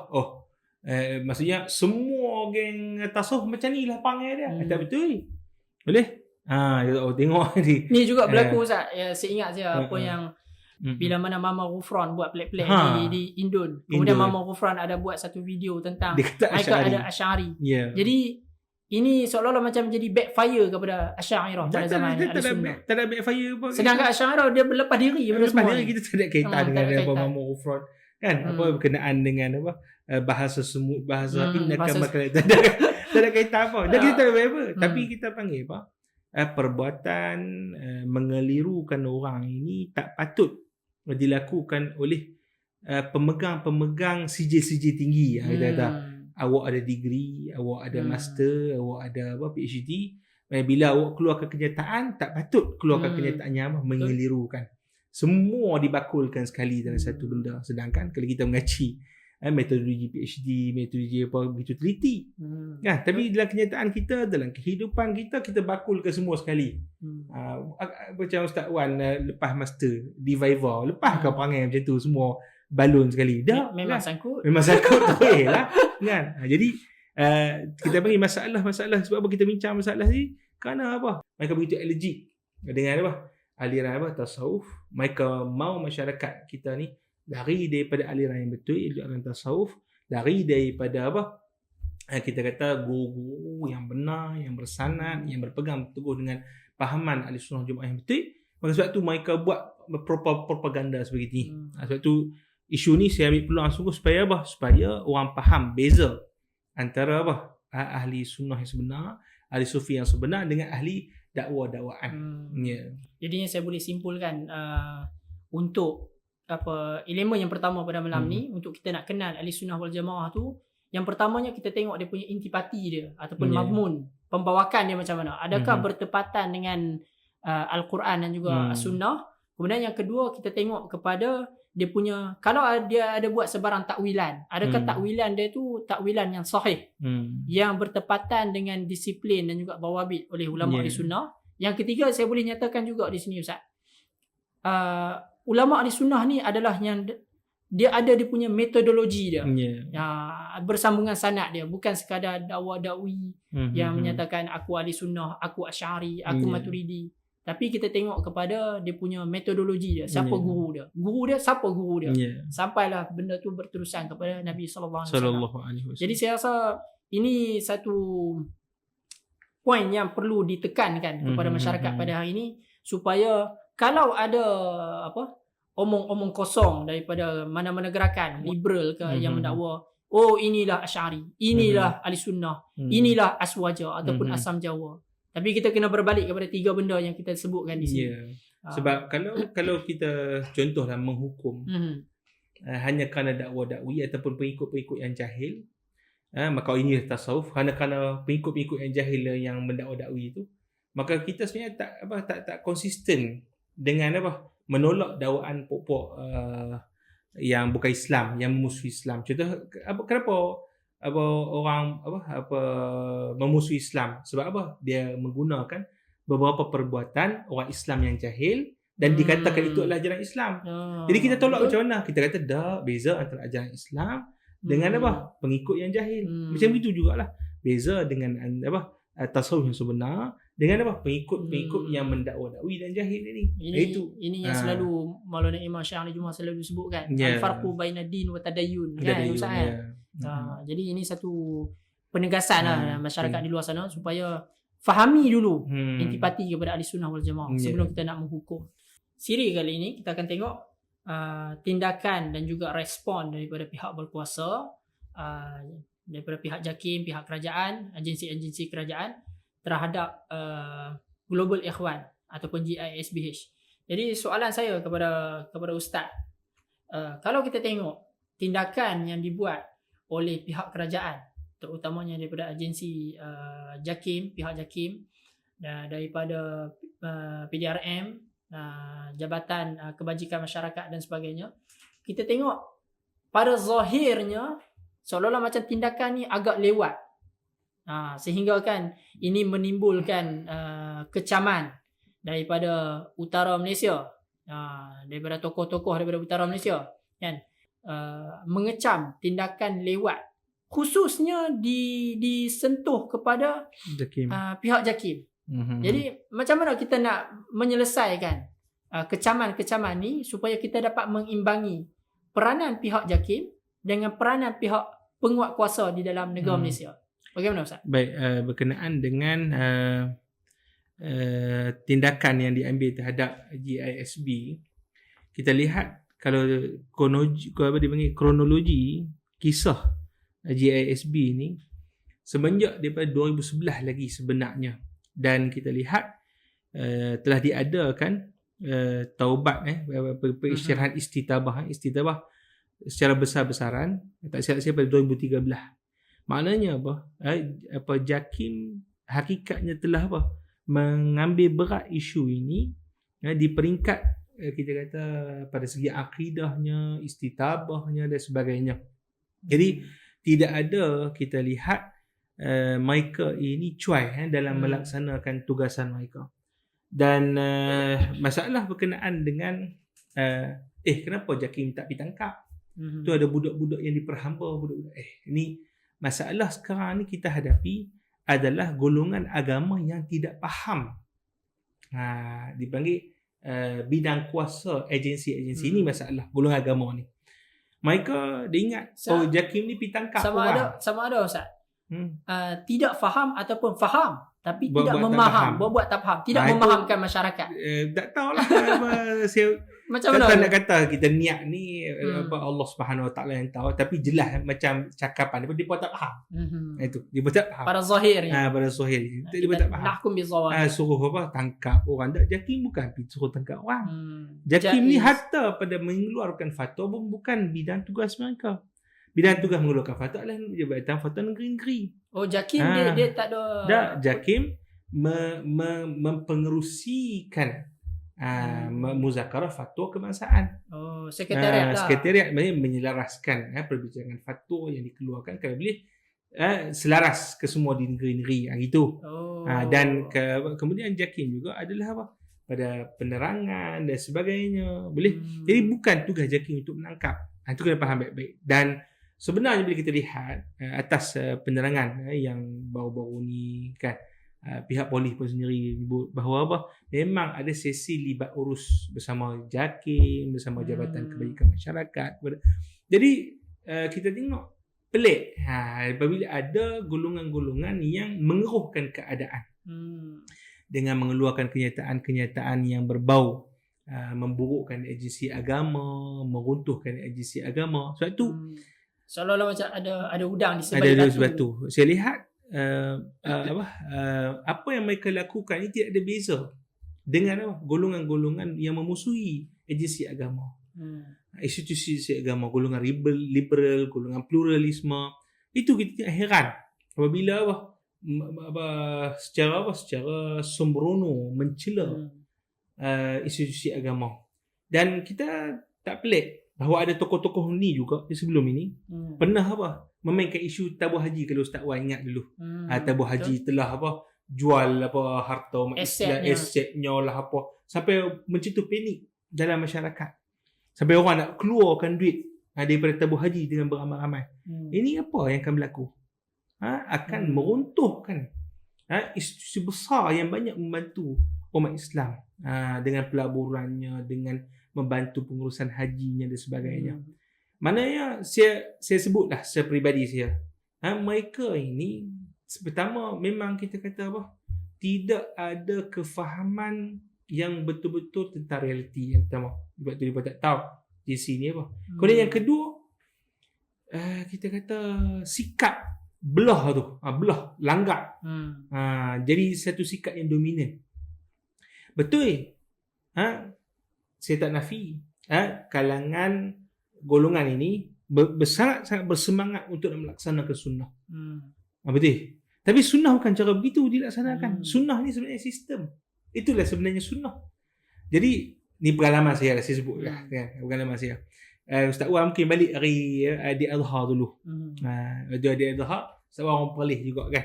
Maksudnya semua geng tasawuf macam ni lah panggil dia. Tak betul. Boleh? Tengok ni juga berlaku Ustaz. Saya ingat saya apa yang bila mana Mama Ghufran buat plek-plek di Indon. Kemudian Mama Ghufran ada buat satu video tentang ada Asy'ari. Jadi ini seolah-olah macam jadi backfire kepada Asy'ariyah pada zaman Al-Sunnah. Tak ada backfire pun. Sedangkan Asy'ariyah dia berlepas diri daripada semua. Kita tak ada kaitan dengan apa Mama Ghufran. Kan? Apa berkenaan dengan apa? Bahasa semut, bahasa innaka makal. Tak ada kaitan apa. Dan kita tak ada apa. Tapi kita panggil apa? Perbuatan mengelirukan orang ini tak patut dilakukan oleh pemegang-pemegang sijil-sijil tinggi. Kita kata awak ada degree, awak ada master, awak ada apa PhD. Bila awak keluarkan kenyataan, tak patut keluarkan kenyataannya mengelirukan. Semua dibakulkan sekali dalam satu benda. Sedangkan kalau kita mengaji metodologi PhD, metodologi apa begitu teliti. Tapi dalam kenyataan kita, dalam kehidupan kita, kita bakulkan semua sekali. Macam Ustaz Wan lepas master di Viva, lepas ke perangai macam tu semua balon sekali. Dah memang sangkut. Memang sangkut tak boleh lah. Kan? Jadi kita bagi masalah sebab apa kita bincang masalah ni? Kerana apa? Mereka begitu allergic dengan apa? Aliran apa? Tasawuf. Mereka mau masyarakat kita ni lari daripada aliran yang betul, aliran tasawuf, lari daripada apa? Kita kata guru-guru yang benar, yang bersanad, yang berpegang teguh dengan fahaman ahli sunnah Jumaat yang betul. Maka sebab tu mereka buat propaganda seperti ini. Sebab tu isu ni saya ambil peluang sungguh supaya apa? Supaya orang faham beza antara apa? Ahli sunnah yang sebenar, ahli sufi yang sebenar dengan ahli dakwaan. Ya. Jadi saya boleh simpulkan untuk elemen yang pertama pada malam ni untuk kita nak kenal ahli sunnah wal jamaah tu, yang pertamanya kita tengok dia punya intipati dia ataupun mazmun, pembawakan dia macam mana, adakah bertepatan dengan Al-Quran dan juga As-Sunnah. Kemudian yang kedua kita tengok kepada dia punya, kalau dia ada buat sebarang takwilan, adakah takwilan dia tu takwilan yang sahih, yang bertepatan dengan disiplin dan juga dawabit oleh ulama ahli sunnah. Yang ketiga saya boleh nyatakan juga di sini Ustaz, ulama ahli sunnah ni adalah yang dia ada dia punya metodologi dia, bersambungan sanad dia, bukan sekadar dakwa-dakwi yang menyatakan aku ahli sunnah, aku asy'ari, aku maturidi. Tapi kita tengok kepada dia punya metodologi dia, siapa guru dia, siapa guru dia, sampailah benda tu berterusan kepada Nabi sallallahu alaihi wasallam. Jadi saya rasa ini satu poin yang perlu ditekankan kepada masyarakat pada hari ini, supaya kalau ada omong-omong kosong daripada mana-mana gerakan liberal ke yang mendakwa inilah Asy'ari, inilah ahli sunnah, inilah Aswaja ataupun Asam Jawa. Tapi kita kena berbalik kepada tiga benda yang kita sebutkan di sini. Sebab kalau kita contohlah menghukum hanya kerana dakwa-dakwi ataupun pengikut-pengikut yang jahil, maka ini tasawuf, kerana pengikut-pengikut yang jahil yang mendakwa-dakwi itu, maka kita sebenarnya tak konsisten dengan menolak dakwaan pokok yang bukan Islam, yang memusuhi Islam. Contoh kenapa orang memusuhi Islam? Sebab apa? Dia menggunakan beberapa perbuatan orang Islam yang jahil dan dikatakan itu adalah ajaran Islam. Jadi kita tolak macam mana? Kita kata dah beza antara ajaran Islam dengan pengikut yang jahil. Macam itu jugalah beza dengan tasawuf yang sebenar dengan pengikut-pengikut yang mendakwa-dakwi dan jahil ini. Ini yang selalu Maulana Imam Syah Ali Jumaah selalu sebutkan, al-farqu baina din wa tadayyun, kan Ustaz. Jadi ini satu penegasan masyarakat di luar sana supaya fahami dulu intipati kepada ahli sunnah wal jamaah sebelum kita nak menghukum. Siri kali ini kita akan tengok tindakan dan juga respon daripada pihak berkuasa, daripada pihak JAKIM, pihak kerajaan, agensi-agensi kerajaan terhadap Global Ikhwan ataupun GISBH. Jadi soalan saya kepada Ustaz, kalau kita tengok tindakan yang dibuat oleh pihak kerajaan, terutamanya daripada agensi JAKIM, pihak JAKIM, daripada PDRM, Jabatan Kebajikan Masyarakat dan sebagainya, kita tengok pada zahirnya seolah-olah macam tindakan ni agak lewat, sehingga kan ini menimbulkan kecaman daripada utara Malaysia, daripada tokoh-tokoh daripada utara Malaysia, kan, mengecam tindakan lewat, khususnya disentuh kepada pihak JAKIM. Jadi macam mana kita nak menyelesaikan kecaman-kecaman ni supaya kita dapat mengimbangi peranan pihak JAKIM dengan peranan pihak penguat kuasa di dalam negara Malaysia? Bagaimana Ustaz? Baik, berkenaan dengan tindakan yang diambil terhadap GISB, kita lihat kalau kronologi kisah GISB ni semenjak daripada 2011 lagi sebenarnya, dan kita lihat telah diadakan taubat perisyarahan istitabah secara besar-besaran, tak silap-silap pada 2013. Maknanya JAKIM hakikatnya telah mengambil berat isu ini di peringkat kita kata pada segi akidahnya, istitabahnya dan sebagainya. Jadi tidak ada kita lihat mereka ini cuai dalam melaksanakan tugasan mereka. Dan masalah berkenaan dengan kenapa JAKIM tak ditangkap? Tu ada budak-budak yang diperhamba, budak-budak. Ini masalah sekarang ni kita hadapi adalah golongan agama yang tidak faham. Dipanggil bidang kuasa agensi-agensi. Ini masalah golongan agama ni. Mereka dia ingat JAKIM ni pitangkap orang. Sama ada Ustaz. Tidak faham ataupun faham tapi tidak memaham, buat tak faham, tidak memahamkan masyarakat. Tak tahulah Macam tak mana? nak kata kita niat ni apa Allah Subhanahu Wa Taala yang tahu, tapi jelas macam cakapan dia pun tak faham. Itu dia pun tak faham. Pada zahir ni. Pada zahir dia pun tak faham. Nahkum bi zawahir. Suruh apa tangkap orang. Tak, Jakim bukan suruh tangkap orang. Jakim ni hatta pada mengeluarkan fatwa pun bukan bidang tugas mereka. Bidang tugas mengeluarkan fatwa adalah Jabatan Fatwa Negeri-Negeri. Oh, Jakim dia tak ada. Tak, Jakim mempengerusikan muzakarah fatwa kebangsaan. Oh, sekretariat lah. Sekretariat maknanya menyelaraskan perbincangan fatwa yang dikeluarkan kalau boleh selaras ke semua di negeri-negeri gitu. Dan kemudian Jakim juga adalah apa? Pada penerangan dan sebagainya. Boleh. Jadi bukan tugas Jakim untuk menangkap. Itu kena faham baik-baik. Dan sebenarnya bila kita lihat atas penerangan yang baru-baru ni kan, pihak polis pun sendiri menyebut bahawa apa, memang ada sesi libat urus bersama Jakim, bersama Jabatan Kebajikan Masyarakat. Jadi kita tengok pelik apabila ada golongan-golongan yang mengeruhkan keadaan dengan mengeluarkan kenyataan-kenyataan yang berbau memburukkan agensi agama, meruntuhkan agensi agama. Sebab tu seolah-olah macam ada udang di sebalik batu. Saya lihat apa yang mereka lakukan ini tidak ada beza dengan golongan-golongan yang memusuhi agensi agama, institusi agama, golongan liberal, golongan pluralisme. Itu kita heran apabila secara sembrono mencela institusi agama. Dan kita tak pelik bahawa ada tokoh-tokoh ni juga di sebelum ini pernah memainkan isu tabur haji. Kalau Ustaz Wan ingat dulu, tabur haji telah jual harta asetnya lah sampai mencetus panik dalam masyarakat, sampai orang nak keluarkan duit daripada tabur haji dengan beramai-ramai. Ini apa yang akan berlaku? Akan meruntuhkan institusi besar yang banyak membantu umat Islam dengan pelaburannya, dengan membantu pengurusan hajinya dan sebagainya. Maknanya saya sebutlah secara peribadi saya, mereka ini pertama memang kita kata tidak ada kefahaman yang betul-betul tentang realiti. Yang pertama, sebab tu dia tak tahu di sini apa. Kemudian yang kedua, kita kata sikap belah langgar. Jadi satu sikap yang dominan. Betul. Saya tak nafi kalangan golongan ini sangat bersemangat untuk melaksanakan sunnah. Betul. Tapi sunnah bukan cara begitu dilaksanakan. Sunnah ni sebenarnya sistem. Itulah sebenarnya sunnah. Jadi ni pengalaman saya lah, saya sebut lah kan, pengalaman saya. Ustaz Wan mungkin balik hari Adha dulu. Adha Ustaz Wan orang Perlis juga kan.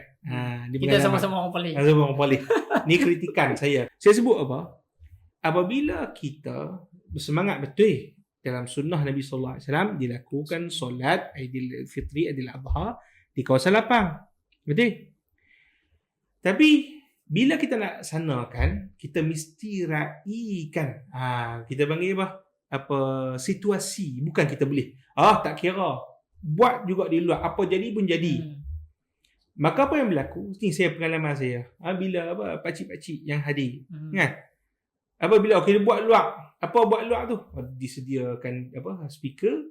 Kita sama-sama orang Perlis. Sama orang Perlis. Ni kritikan saya. Saya sebut apa? Apabila kita bersemangat betul dalam sunnah Nabi sallallahu alaihi wasallam dilakukan solat Aidil Fitri, Aidil Adha di kawasan lapang. Betul? Tapi bila kita nak sanakan, kita mesti raikan. Kita panggil apa situasi, bukan kita boleh tak kira buat juga di luar, apa jadi pun jadi. Maka apa yang berlaku, ni saya pengalaman saya, bila pakcik-pakcik yang hadir kan, apabila dia buat luar tu, disediakan speaker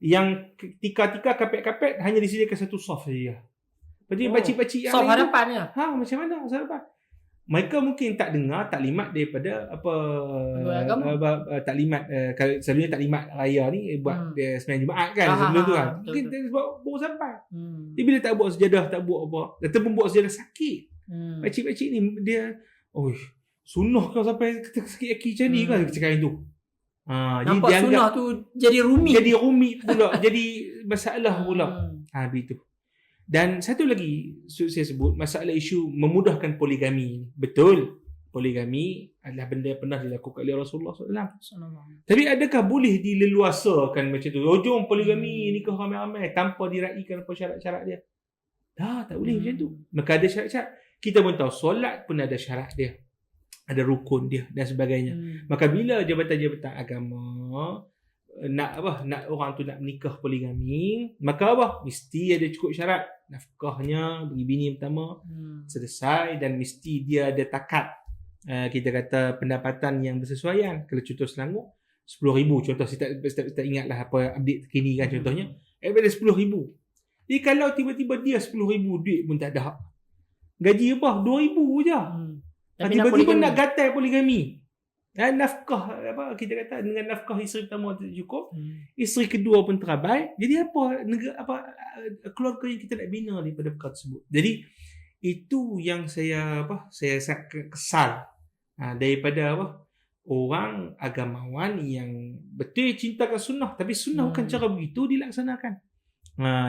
yang tika-tika kapet-kapet hanya disediakan satu soft saja. Jadi pakcik-pakcik yang soft hadapannya macam mana soft hadapan? Mereka mungkin tak dengar taklimat daripada taklimat selalunya taklimat raya ni buat dia sembahyang Jumaat kan, sebelum tu kan. Mungkin dia sebab baru sampai. Dia bila tak buat sejadah, tak buat apa, ataupun buat sejadah sakit. Pakcik-pakcik ni dia sunnah kau sampai sakit kaki macam ni kan cakap itu. Nampak sunnah tu jadi rumit pula, jadi masalah pula. Begitu. Dan satu lagi saya sebut masalah isu memudahkan poligami. Betul, poligami adalah benda yang pernah dilakukan oleh Rasulullah SAW. Tapi adakah boleh dileluasakan macam tu? Jom poligami, nikah ramai-ramai tanpa diraikan apa syarat-syarat dia? Tak boleh macam tu. Maka ada syarat-syarat. Kita pun tahu solat pun ada syarat dia, ada rukun dia dan sebagainya. Maka bila jabatan-jabatan agama nak orang tu nak menikah poligami, maka mesti ada cukup syarat. Nafkahnya bagi bini pertama selesai, dan mesti dia ada takat kita kata pendapatan yang bersesuaian. Kalau contoh Selangor 10,000 contoh, saya tak ingatlah apa update terkini kan contohnya, daripada 10,000. Jadi kalau tiba-tiba dia 10,000 duit pun tak ada, gaji apa 2,000 je. Tapi Tiba-tiba nak gatal poligami. Nafkah apa kita kata, dengan nafkah isteri pertama tidak cukup, isteri kedua pun terabai. Jadi apa keluarga yang kita nak bina daripada perkara tersebut. Jadi itu yang saya sangat kesal daripada orang agamawan yang betul cintakan sunnah, tapi sunnah bukan cara begitu dilaksanakan.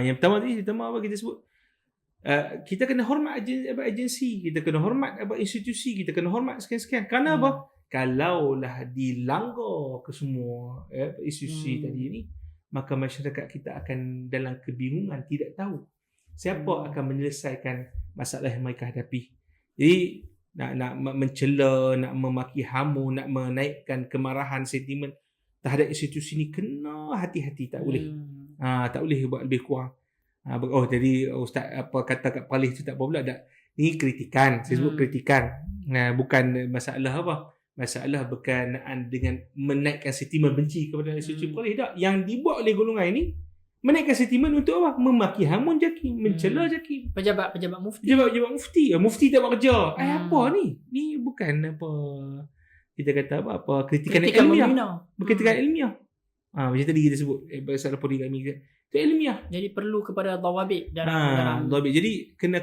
Yang pertama tadi kita sebut, kita kena hormat agensi, kita kena hormat institusi, kita kena hormat sekian-sekian. Kerana apa? Kalaulah dilanggar ke semua institusi tadi ni, maka masyarakat kita akan dalam kebingungan, tidak tahu siapa akan menyelesaikan masalah yang mereka hadapi. Jadi nak mencela, nak memaki hamu, nak menaikkan kemarahan, sentimen terhadap institusi ni, kena hati-hati, tak boleh. Tak boleh buat lebih kurang. Jadi ustaz apa kata kat Palih tu tak apa pula, ni kritikan, saya sebut kritikan. Bukan masalah berkenaan dengan menaikkan sentimen benci kepada institusi Palih, tak. Yang dibuat oleh golongan ini menaikkan sentimen untuk apa? Memaki hamun JAKIM, mencela JAKIM, pejabat mufti. Mufti tak buat kerja. Apa ni? Ni bukan apa kita kata apa kritikan ilmiah. Kritikan ilmiah. Macam tadi kita sebut pasal poligami kita. Itu ilmiah. Jadi perlu kepada dawabit dalam dawabit. Jadi kena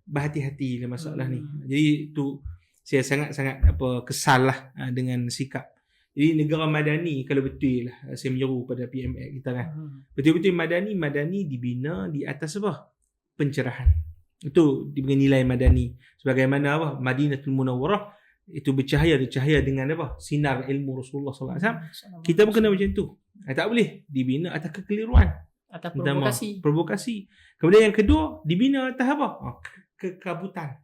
berhati-hati dalam masalah ni. Jadi tu saya sangat kesal lah dengan sikap. Jadi negara madani, kalau betul lah saya menyeru pada PMA kita kan, betul-betul madani dibina di atas apa? Pencerahan. Itu diberi nilai madani. Sebagaimana Madinatul Munawwarah itu bercahaya dengan apa? Sinar ilmu Rasulullah SAW. Kita pun kena macam tu. Tak boleh dibina atas kekeliruan, atas provokasi. Kemudian yang kedua, dibina atas apa? Kekabutan.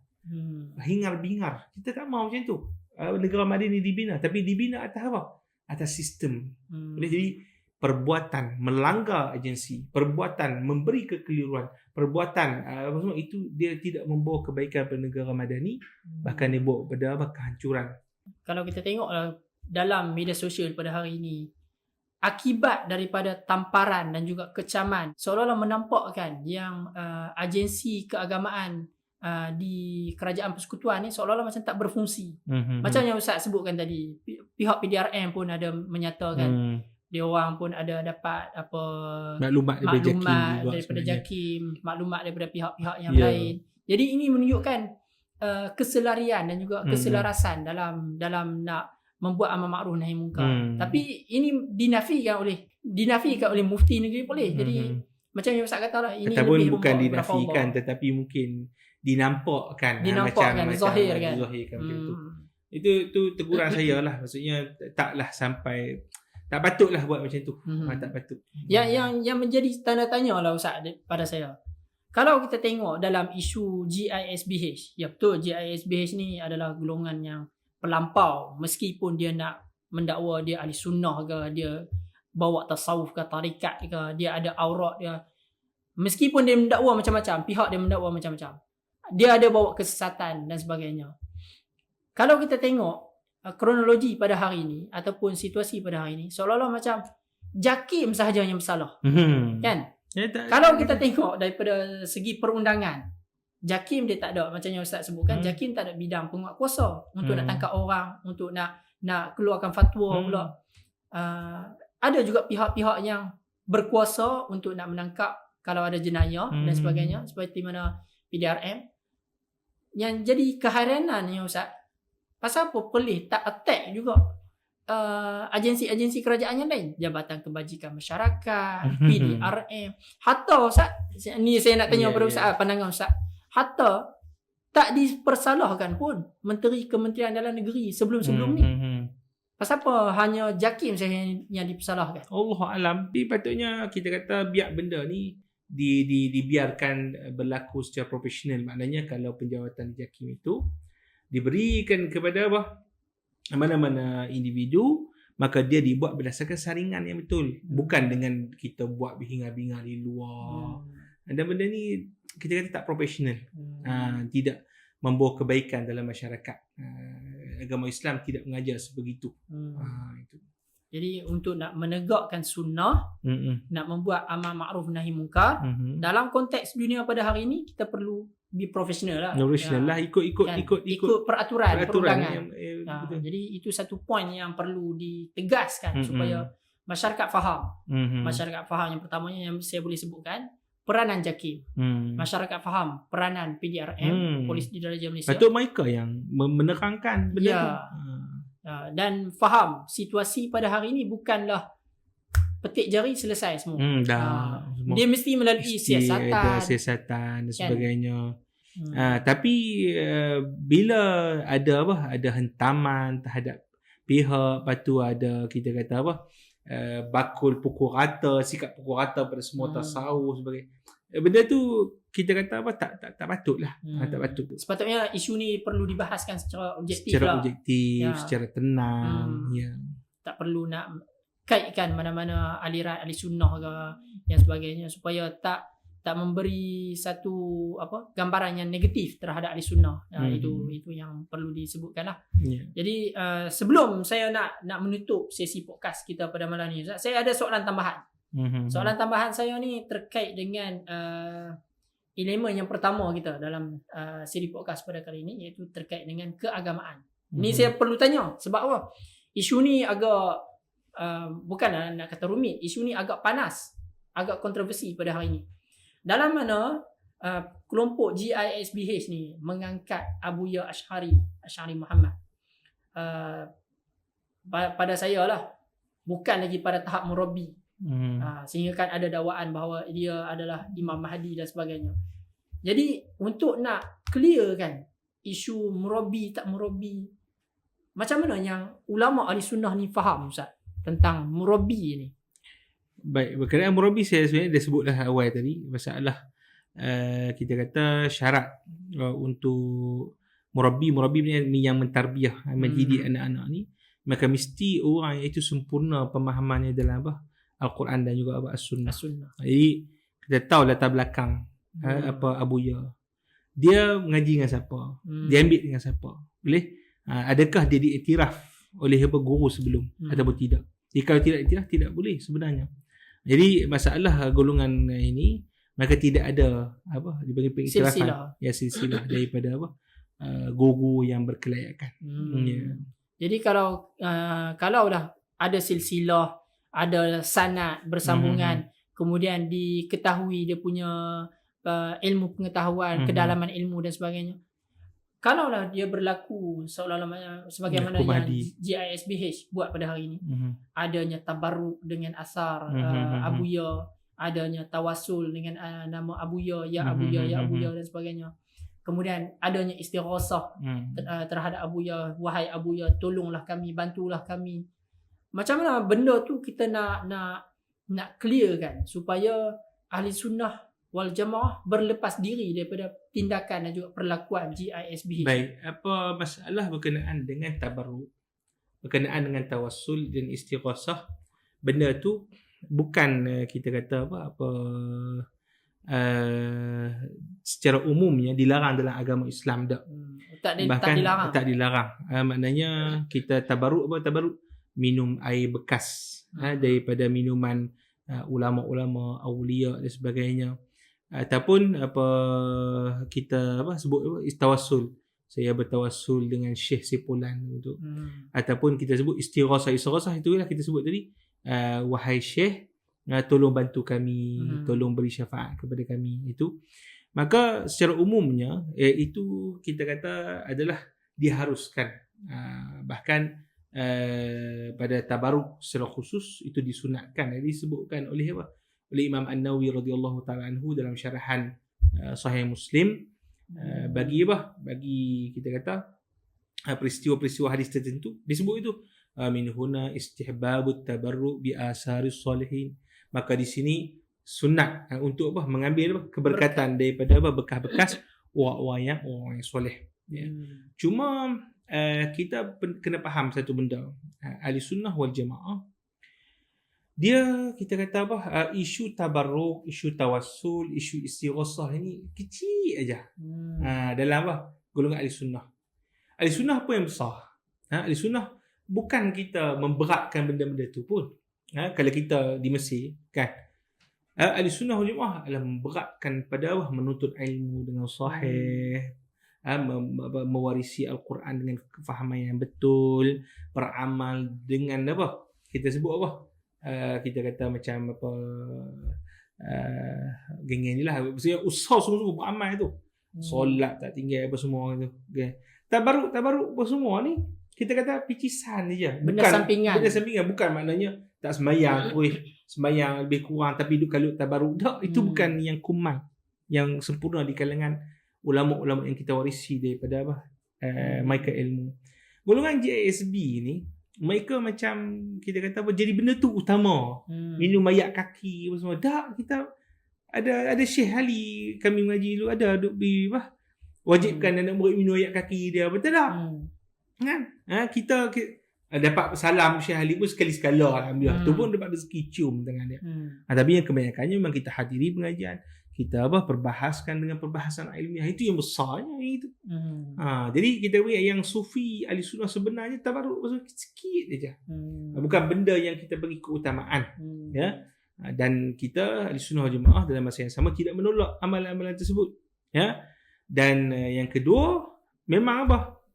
Hingar-bingar. Kita tak mahu macam tu. Negara Madani dibina, tapi dibina atas apa? Atas sistem. Jadi perbuatan melanggar agensi, perbuatan memberi kekeliruan, perbuatan semua itu dia tidak membawa kebaikan pada negara Madani, bahkan dia bawa pada kehancuran. Kalau kita tengok dalam media sosial pada hari ini, akibat daripada tamparan dan juga kecaman seolah-olah menampakkan yang agensi keagamaan di kerajaan persekutuan ni seolah-olah macam tak berfungsi. Macam yang Ustaz sebutkan tadi, pihak PDRM pun ada menyatakan dia orang pun ada dapat maklumat daripada JAKIM, maklumat daripada pihak-pihak yang lain. Jadi ini menunjukkan keselarian dan juga keselarasan dalam nak membuat amar makruf nahi munkar. Tapi ini dinafikan oleh mufti negeri Perlis. Jadi macam yang Ustaz kata lah, ini lebih bukan dinafikan, tetapi mungkin dinampakkan zahirkan macam tu. Itu teguran saya lah. Maksudnya taklah sampai, tak patutlah buat macam tu. Tak patut. Yang menjadi tanda tanya lah Ustaz pada saya, kalau kita tengok dalam isu GISBH, ya betul GISBH ni adalah golongan yang pelampau, meskipun dia nak mendakwa dia ahli sunnah ke, dia bawa tasawuf ke, tarikat ke, dia ada aurat dia, meskipun dia mendakwa macam-macam, pihak dia mendakwa macam-macam, dia ada bawa kesesatan dan sebagainya. Kalau kita tengok kronologi pada hari ini ataupun situasi pada hari ini, seolah-olah macam JAKIM sahaja yang bersalah. Kan? Kalau kita tengok daripada segi perundangan, JAKIM dia tak ada, macam yang Ustaz sebutkan, JAKIM tak ada bidang penguatkuasa untuk nak tangkap orang, untuk nak keluarkan fatwa pula. Ada juga pihak-pihak yang berkuasa untuk nak menangkap kalau ada jenayah dan sebagainya, seperti mana PDRM. Yang jadi keheranan ni Ustaz, pasal apa Perlis tak attack juga agensi-agensi kerajaan yang lain, Jabatan Kebajikan Masyarakat, PDRM, hatta Ustaz, ni saya nak tanya pada Ustaz, pandangan Ustaz, hatta tak dipersalahkan pun Menteri Kementerian Dalam Negeri sebelum-sebelum ni. Pasal apa hanya JAKIM saja yang dipersalahkan? Allah alam. Patutnya kita kata biar benda ni dibiarkan berlaku secara profesional. Maknanya kalau penjawatan JAKIM itu diberikan kepada mana-mana individu, maka dia dibuat berdasarkan saringan yang betul, bukan dengan kita buat bingar-bingar di luar. Dan benda ni kita kata tak profesional, tidak membawa kebaikan dalam masyarakat. Agama Islam tidak mengajar sebegitu. Itu. Jadi untuk nak menegakkan sunnah, nak membuat amal makruf nahi munkar, dalam konteks dunia pada hari ini kita perlu be professional lah. Professional lah, ikut peraturan perundangan. Jadi itu satu poin yang perlu ditegaskan supaya masyarakat faham. Masyarakat faham, yang pertamanya yang saya boleh sebutkan, peranan JAKIM. Masyarakat faham peranan PDRM, Polis Diraja Malaysia. Patut mereka yang menerangkan benda tu. Dan faham situasi pada hari ini bukanlah petik jari selesai semua. Semua. Dia mesti melalui siasatan dan sebagainya. Tapi bila ada hentaman terhadap pihak, lepas tu ada kita kata bakul pukul rata, sikap pukul rata pada semua tasawuf sebagainya. Benda tu kita kata tak patutlah. Tak patut. Sepatutnya isu ni perlu dibahaskan secara objektif, secara tenang. Tak perlu nak kaitkan mana-mana aliran ahli sunnah ke yang sebagainya, supaya tak memberi satu gambaran yang negatif terhadap ahli sunnah. Itu yang perlu disebutkanlah. Jadi sebelum saya nak menutup sesi podcast kita pada malam ni, Ustaz, saya ada soalan tambahan. Soalan tambahan saya ni terkait dengan elemen yang pertama kita dalam siri podcast pada kali ini, iaitu terkait dengan keagamaan. Ini saya perlu tanya sebab apa? Isu ni agak bukanlah nak kata rumit, isu ni agak panas, agak kontroversi pada hari ini. Dalam mana kelompok GISBH ni mengangkat Abuya Ash'ari Muhammad, pada saya lah, bukan lagi pada tahap murabbi. Sehingga kan ada dakwaan bahawa dia adalah Imam Mahdi dan sebagainya. Jadi untuk nak clear kan isu murabbi tak murabbi, macam mana yang ulama ahli sunnah ni faham, Ustaz, tentang murabbi ni? Baik, berkenaan murabbi saya sebenarnya dah sebutlah awal tadi, masalah kita kata syarat untuk murabbi ni yang mentarbiah, mendidik anak-anak ni, maka mesti orang itu sempurna pemahamannya dalam Al-Quran dan juga As-Sunnah. Jadi kita tahu latar belakang Abuya. Dia mengaji dengan siapa? Dia ambil dengan siapa? Boleh? Adakah dia diiktiraf oleh guru sebelum ataupun tidak? Jika kalau tidak iktiraf, tidak boleh sebenarnya. Jadi masalah golongan ini, maka tidak ada dibagi pengiktirafan silsilah daripada guru yang berkelayakan. Jadi kalau dah ada silsilah, ada sanad bersambungan, kemudian diketahui dia punya ilmu pengetahuan, kedalaman ilmu dan sebagainya, kalaulah dia berlaku seolah-olah sebagaimana yang GISBH buat pada hari ini, adanya tabarruk dengan asar Abuya, adanya tawasul dengan nama Abuya, ya Abuya, ya Abuya dan sebagainya, kemudian adanya istighasah terhadap Abuya, wahai Abuya, tolonglah kami, bantulah kami. Macam mana benda tu kita nak clear kan, supaya ahli sunnah wal jamaah berlepas diri daripada tindakan dan juga perlakuan GISBH. Baik, apa masalah berkenaan dengan tabarruk, berkenaan dengan tawassul dan istighasah, benda tu bukan kita kata secara umumnya dilarang dalam agama Islam dak. Bahkan tak dilarang. Maknanya kita tabarruk minum air bekas daripada minuman ulama-ulama, aulia dan sebagainya, ataupun kita sebut tawassul, saya bertawassul dengan Syekh Sipulan untuk ataupun kita sebut istighasah itulah kita sebut tadi, wahai Syekh, tolong bantu kami, tolong beri syafaat kepada kami. Itu maka secara umumnya itu kita kata adalah diharuskan, bahkan pada tabaruk secara khusus itu disunatkan. Disebutkan oleh Imam An-Nawawi radhiyallahu taala anhu dalam syarahan Sahih Muslim, bagi kita kata peristiwa-peristiwa hadis tertentu disebut itu min huna istihbabut tabarruk bi asaris salihin. Maka di sini sunat untuk mengambil keberkatan daripada bekas-bekas orang yang soleh. Cuma kita kena faham satu benda, ahli sunnah wal jamaah, dia kita kata isu tabarruk, isu tawassul, isu istighasah ini kecil aja dalam golongan ahli sunnah. Ahli sunnah apa yang besar? Ahli sunnah bukan kita memberatkan benda-benda tu pun. Kalau kita di Mesir kan, ahli sunnah wal jamaah adalah memberatkan pada menuntut ilmu dengan sahih, mewarisi Al-Quran dengan kefahaman yang betul, beramal dengan apa? Kita sebut apa? Kita kata macam apa, geng-geng ni lah. Maksudnya usaha semua beramal tu. Solat tak tinggal apa semua tu. Okay. Tabaruk apa semua ni kita kata picisan je. Benda sampingan. Benda sampingan, bukan maknanya tak sembahyang, sembahyang lebih kurang tapi kalau tabaruk tak, itu bukan yang kumal, yang sempurna di kalangan ulama-ulama yang kita warisi daripada apa? Mereka ilmu. Golongan GISB ni mereka macam kita kata apa, jadi benda tu utama. Minum air kaki apa semua. Tak, kita ada Syekh Ali kami mengaji dulu ada duk wajibkan anak murid minum air kaki dia, betul tak? Kan? Kita dapat salam Syekh Ali pun sekali-sekala, alhamdulillah. Tu pun dapat rezeki cium dengan dia. Tapi yang kebanyakannya memang kita hadiri pengajian, kita perbahaskan dengan perbahasan ilmiah, itu yang besarnya itu. Jadi kita lihat yang sufi ahli sunnah sebenarnya tabarruk sikit saja. Bukan benda yang kita beri keutamaan. Ya. Dan kita ahli sunnah wal jamaah dalam masa yang sama tidak menolak amalan-amalan tersebut. Ya. Dan yang kedua, memang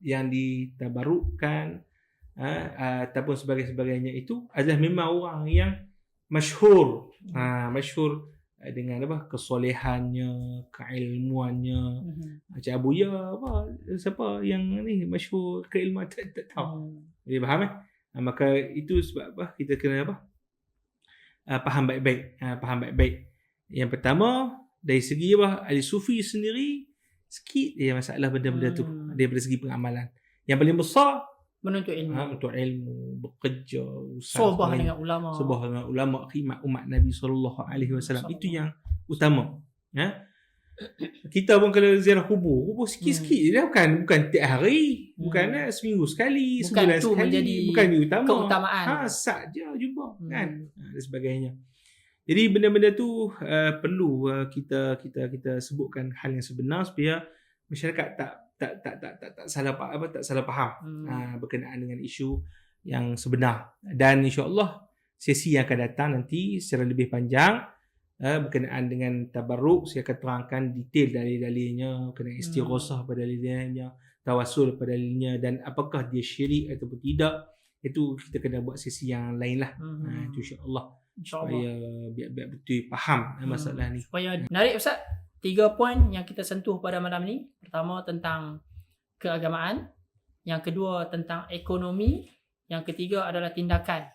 yang ditabarukkan ataupun sebagainya itu adalah memang orang yang masyhur. Masyhur dengan kesolehannya, keilmuannya. Macam Abuya siapa yang ni masyhur keilmuan tak tahu. Dia faham maka itu sebab kita kena faham baik-baik. Faham baik-baik. Yang pertama dari segi ahli sufi sendiri sikit dia masalah benda-benda tu daripada segi pengamalan. Yang paling besar menuntut ilmu. Untuk ilmu, bekerja, sohbah dengan ulama. Sohbah dengan ulama, khidmat umat Nabi SAW. Itu yang utama. Kita pun kalau ziarah kubur sikit-sikit je, bukan tiap hari, bukan seminggu sekali, sebulan sekali, bukan itu utama. Keutamaan. Sat je jumpa kan. Dan sebagainya. Jadi benda-benda tu perlu kita sebutkan hal yang sebenar supaya masyarakat tak salah faham berkenaan dengan isu yang sebenar. Dan insya-Allah sesi yang akan datang nanti secara lebih panjang berkenaan dengan tabarruk, saya akan terangkan detail dalil-dalilnya, berkenaan istighosah pada dalilnya, tawassul pada dalilnya, dan apakah dia syirik ataupun tidak. Itu kita kena buat sesi yang lain lah. Itu insya-Allah. Supaya biar betul faham masalah ni. Supaya menarik Ustaz, 3 poin yang kita sentuh pada malam ni. Pertama tentang keagamaan, yang kedua tentang ekonomi, yang ketiga adalah tindakan.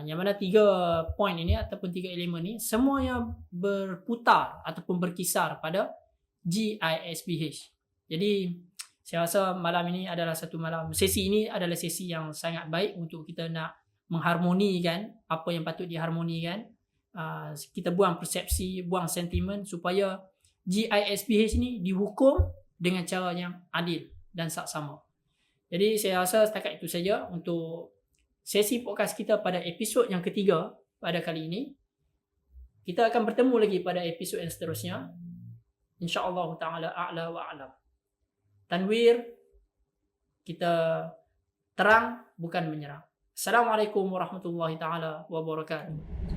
Yang mana 3 poin ini ataupun 3 elemen ni semuanya berputar ataupun berkisar pada GISBH. Jadi saya rasa malam ini adalah sesi ini adalah sesi yang sangat baik untuk kita nak mengharmonikan apa yang patut diharmonikan. Kita buang persepsi, buang sentimen supaya GISBH ni dihukum dengan cara yang adil dan saksama. Jadi saya rasa setakat itu saja untuk sesi podcast kita pada episod yang ketiga pada kali ini. Kita akan bertemu lagi pada episod yang seterusnya. InsyaAllah ta'ala a'la wa a'lam. Tanwir, kita terang bukan menyerang. Assalamualaikum warahmatullahi taala wabarakatuh.